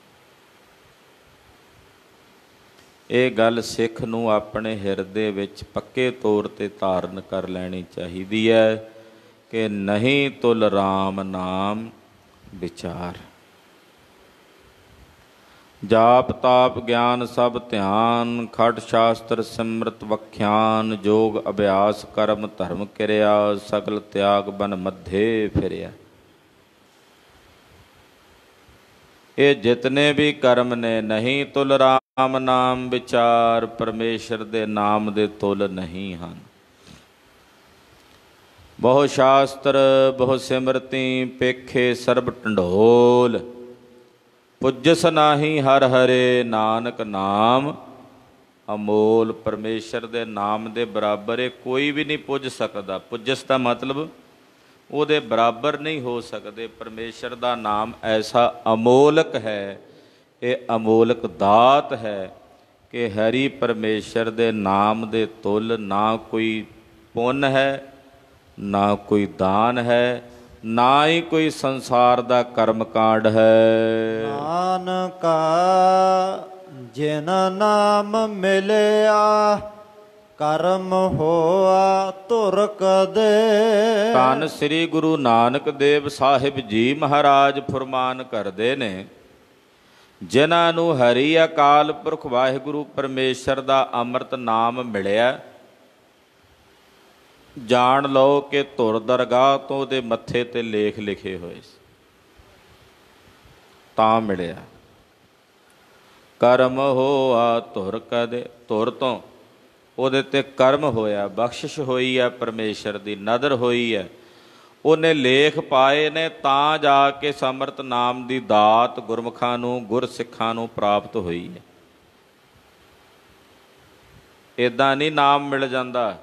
ਇਹ ਗੱਲ ਸਿੱਖ ਨੂੰ ਆਪਣੇ ਹਿਰਦੇ ਵਿੱਚ ਪੱਕੇ ਤੌਰ ਤੇ ਧਾਰਨ ਕਰ ਲੈਣੀ ਚਾਹੀਦੀ ਹੈ ਕਿ ਨਹੀਂ ਤੁਲ ਰਾਮ ਨਾਮ ਵਿਚਾਰ। ਜਾਪ ਤਾਪ ਗਿਆਨ ਸਭ ਧਿਆਨ, ਖਟ ਸ਼ਾਸਤਰ ਸਿਮਰਤ ਵਖਿਆਨ, ਜੋਗ ਅਭਿਆਸ ਕਰਮ ਧਰਮ ਕਿਰਿਆ, ਸਗਲ ਤਿਆਗ ਬਨ ਮੱਧੇ ਫਿਰਿਆ। ਇਹ ਜਿਤਨੇ ਵੀ ਕਰਮ ਨੇ ਨਹੀਂ ਤੁਲ ਰਾਮ ਨਾਮ ਵਿਚਾਰ, ਪਰਮੇਸ਼ਰ ਦੇ ਨਾਮ ਦੇ ਤੁਲ ਨਹੀਂ ਹਨ। ਬਹੁ ਸ਼ਾਸਤਰ ਬਹੁ ਸਿਮਰਤੀ, ਪੇਖੇ ਸਰਬ ਢੰਡੋਲ, ਪੁੱਜਸ ਨਾਹੀ ਹਰ ਹਰੇ, ਨਾਨਕ ਨਾਮ ਅਮੋਲ। ਪਰਮੇਸ਼ਰ ਦੇ ਨਾਮ ਦੇ ਬਰਾਬਰ ਇਹ ਕੋਈ ਵੀ ਨਹੀਂ ਪੁੱਜ ਸਕਦਾ। ਪੁੱਜਸ ਦਾ ਮਤਲਬ ਉਹਦੇ ਬਰਾਬਰ ਨਹੀਂ ਹੋ ਸਕਦੇ। ਪਰਮੇਸ਼ਰ ਦਾ ਨਾਮ ਐਸਾ ਅਮੋਲਕ ਹੈ, ਇਹ ਅਮੋਲਕ ਦਾਤ ਹੈ ਕਿ ਹਰੀ ਪਰਮੇਸ਼ਰ ਦੇ ਨਾਮ ਦੇ ਤੁਲ ਨਾ ਕੋਈ ਪੁੰਨ ਹੈ, ਨਾ ਕੋਈ ਦਾਨ ਹੈ, ਨਾ ਹੀ ਕੋਈ ਸੰਸਾਰ ਦਾ ਕਰਮ ਕਾਂਡ ਹੈ। ਨਾਨਕਾ ਜਿਨ ਨਾਮ ਮਿਲਿਆ, ਕਰਮ ਹੋਆ ਧੁਰ ਕਦੇ। ਧੰਨ ਸ੍ਰੀ ਗੁਰੂ ਨਾਨਕ ਦੇਵ ਸਾਹਿਬ ਜੀ ਮਹਾਰਾਜ ਫੁਰਮਾਨ ਕਰਦੇ ਨੇ, ਜਿਨ੍ਹਾਂ ਨੂੰ ਹਰੀ ਅਕਾਲ ਪੁਰਖ ਵਾਹਿਗੁਰੂ ਪਰਮੇਸ਼ਰ ਦਾ ਅੰਮ੍ਰਿਤ ਨਾਮ ਮਿਲਿਆ, ਜਾਣ ਲਓ ਕਿ ਧੁਰ ਦਰਗਾਹ ਤੋਂ ਉਹਦੇ ਮੱਥੇ ਤੇ ਲੇਖ ਲਿਖੇ ਹੋਏ ਸੀ ਤਾਂ ਮਿਲਿਆ। ਕਰਮ ਹੋਆ ਧੁਰ ਕਦੇ, ਧੁਰ ਤੋਂ ਉਹਦੇ ਤੇ ਕਰਮ ਹੋਇਆ, ਬਖਸ਼ਿਸ਼ ਹੋਈ ਹੈ, ਪਰਮੇਸ਼ਰ ਦੀ ਨਦਰ ਹੋਈ ਹੈ, ਉਹਨੇ ਲੇਖ ਪਾਏ ਨੇ, ਤਾਂ ਜਾ ਕੇ ਸਮਰਤ ਨਾਮ ਦੀ ਦਾਤ ਗੁਰਮੁਖਾਂ ਨੂੰ, ਗੁਰਸਿੱਖਾਂ ਨੂੰ ਪ੍ਰਾਪਤ ਹੋਈ ਹੈ। ਇੱਦਾਂ ਨਹੀਂ ਨਾਮ ਮਿਲ ਜਾਂਦਾ।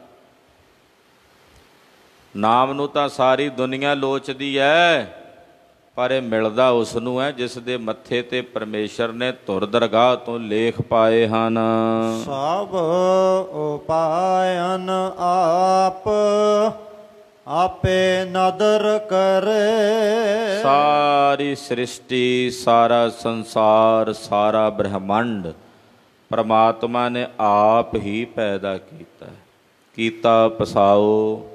ਨਾਮ ਨੂੰ ਤਾਂ ਸਾਰੀ ਦੁਨੀਆ ਲੋਚਦੀ ਹੈ, ਪਰ ਇਹ ਮਿਲਦਾ ਉਸ ਨੂੰ ਹੈ ਜਿਸ ਦੇ ਮੱਥੇ ਤੇ ਪਰਮੇਸ਼ਰ ਨੇ ਧੁਰ ਦਰਗਾਹ ਤੋਂ ਲੇਖ ਪਾਏ ਹਨ। ਸਭ ਉਪਾਇਨ ਆਪ ਆਪੇ ਨਦਰ ਕਰੇ। ਸਾਰੀ ਸ੍ਰਿਸ਼ਟੀ, ਸਾਰਾ ਸੰਸਾਰ, ਸਾਰਾ ਬ੍ਰਹਮੰਡ ਪਰਮਾਤਮਾ ਨੇ ਆਪ ਹੀ ਪੈਦਾ ਕੀਤਾ। ਕੀਤਾ ਪਸਾਓ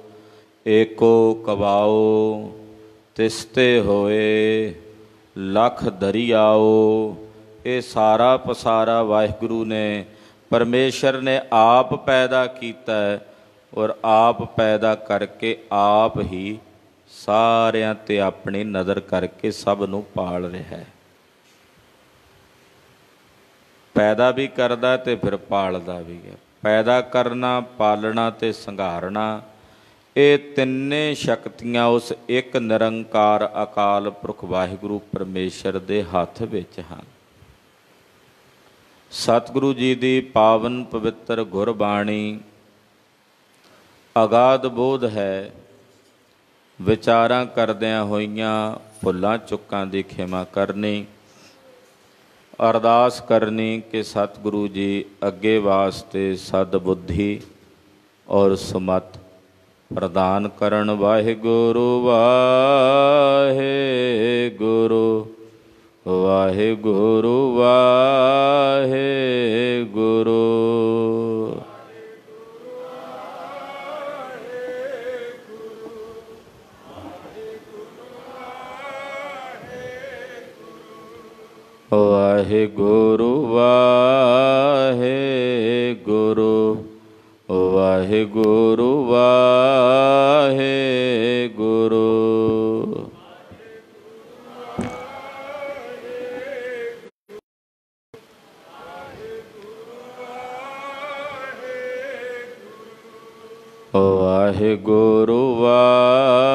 ਏਕੋ ਕਵਾਓ, ਤਿਸਤੇ ਹੋਏ ਲਖ ਦਰਿਆਓ। ਇਹ ਸਾਰਾ ਪਸਾਰਾ ਵਾਹਿਗੁਰੂ ਨੇ, ਪਰਮੇਸ਼ਰ ਨੇ ਆਪ ਪੈਦਾ ਕੀਤਾ ਔਰ ਆਪ ਪੈਦਾ ਕਰਕੇ ਆਪ ਹੀ ਸਾਰਿਆਂ ਤੇ ਆਪਣੀ ਨਜ਼ਰ ਕਰਕੇ ਸਭ ਨੂੰ ਪਾਲ ਰਿਹਾ ਹੈ। ਪੈਦਾ ਵੀ ਕਰਦਾ ਤੇ ਫਿਰ ਪਾਲਦਾ ਵੀ ਹੈ। ਪੈਦਾ ਕਰਨਾ, ਪਾਲਣਾ ਤੇ ਸੰਘਾਰਨਾ, ਇਹ ਤਿੰਨੇ ਸ਼ਕਤੀਆਂ ਉਸ ਇੱਕ ਨਿਰੰਕਾਰ ਅਕਾਲ ਪੁਰਖ ਵਾਹਿਗੁਰੂ ਪਰਮੇਸ਼ਰ ਦੇ ਹੱਥ ਵਿੱਚ ਹਨ। ਸਤਿਗੁਰੂ ਜੀ ਦੀ ਪਾਵਨ ਪਵਿੱਤਰ ਗੁਰਬਾਣੀ ਅਗਾਧ ਬੋਧ ਹੈ। ਵਿਚਾਰਾਂ ਕਰਦਿਆਂ ਹੋਈਆਂ ਭੁੱਲਾਂ ਚੁੱਕਾਂ ਦੀ ਖਿਮਾ ਕਰਨੀ, ਅਰਦਾਸ ਕਰਨੀ ਕਿ ਸਤਿਗੁਰੂ ਜੀ ਅੱਗੇ ਵਾਸਤੇ ਸਦ ਬੁੱਧੀ ਔਰ ਸਮਤ ਪ੍ਰਦਾਨ ਕਰਨ। ਵਾਹਿਗੁਰੂ ਵਾਹਿਗੁਰੂ ਵਾਹਿਗੁਰੂ ਵਾਹਿਗੁਰੂ। ਵਾਹਿਗੁਰੂ ਵਾਹਿਗੁਰੂ ਵਾਹਿਗੁਰੂ ਵਾਹਿਗੁਰੂ। ਵਾਹਿਗੁਰੂ ਵਾਹਿਗੁਰੂ।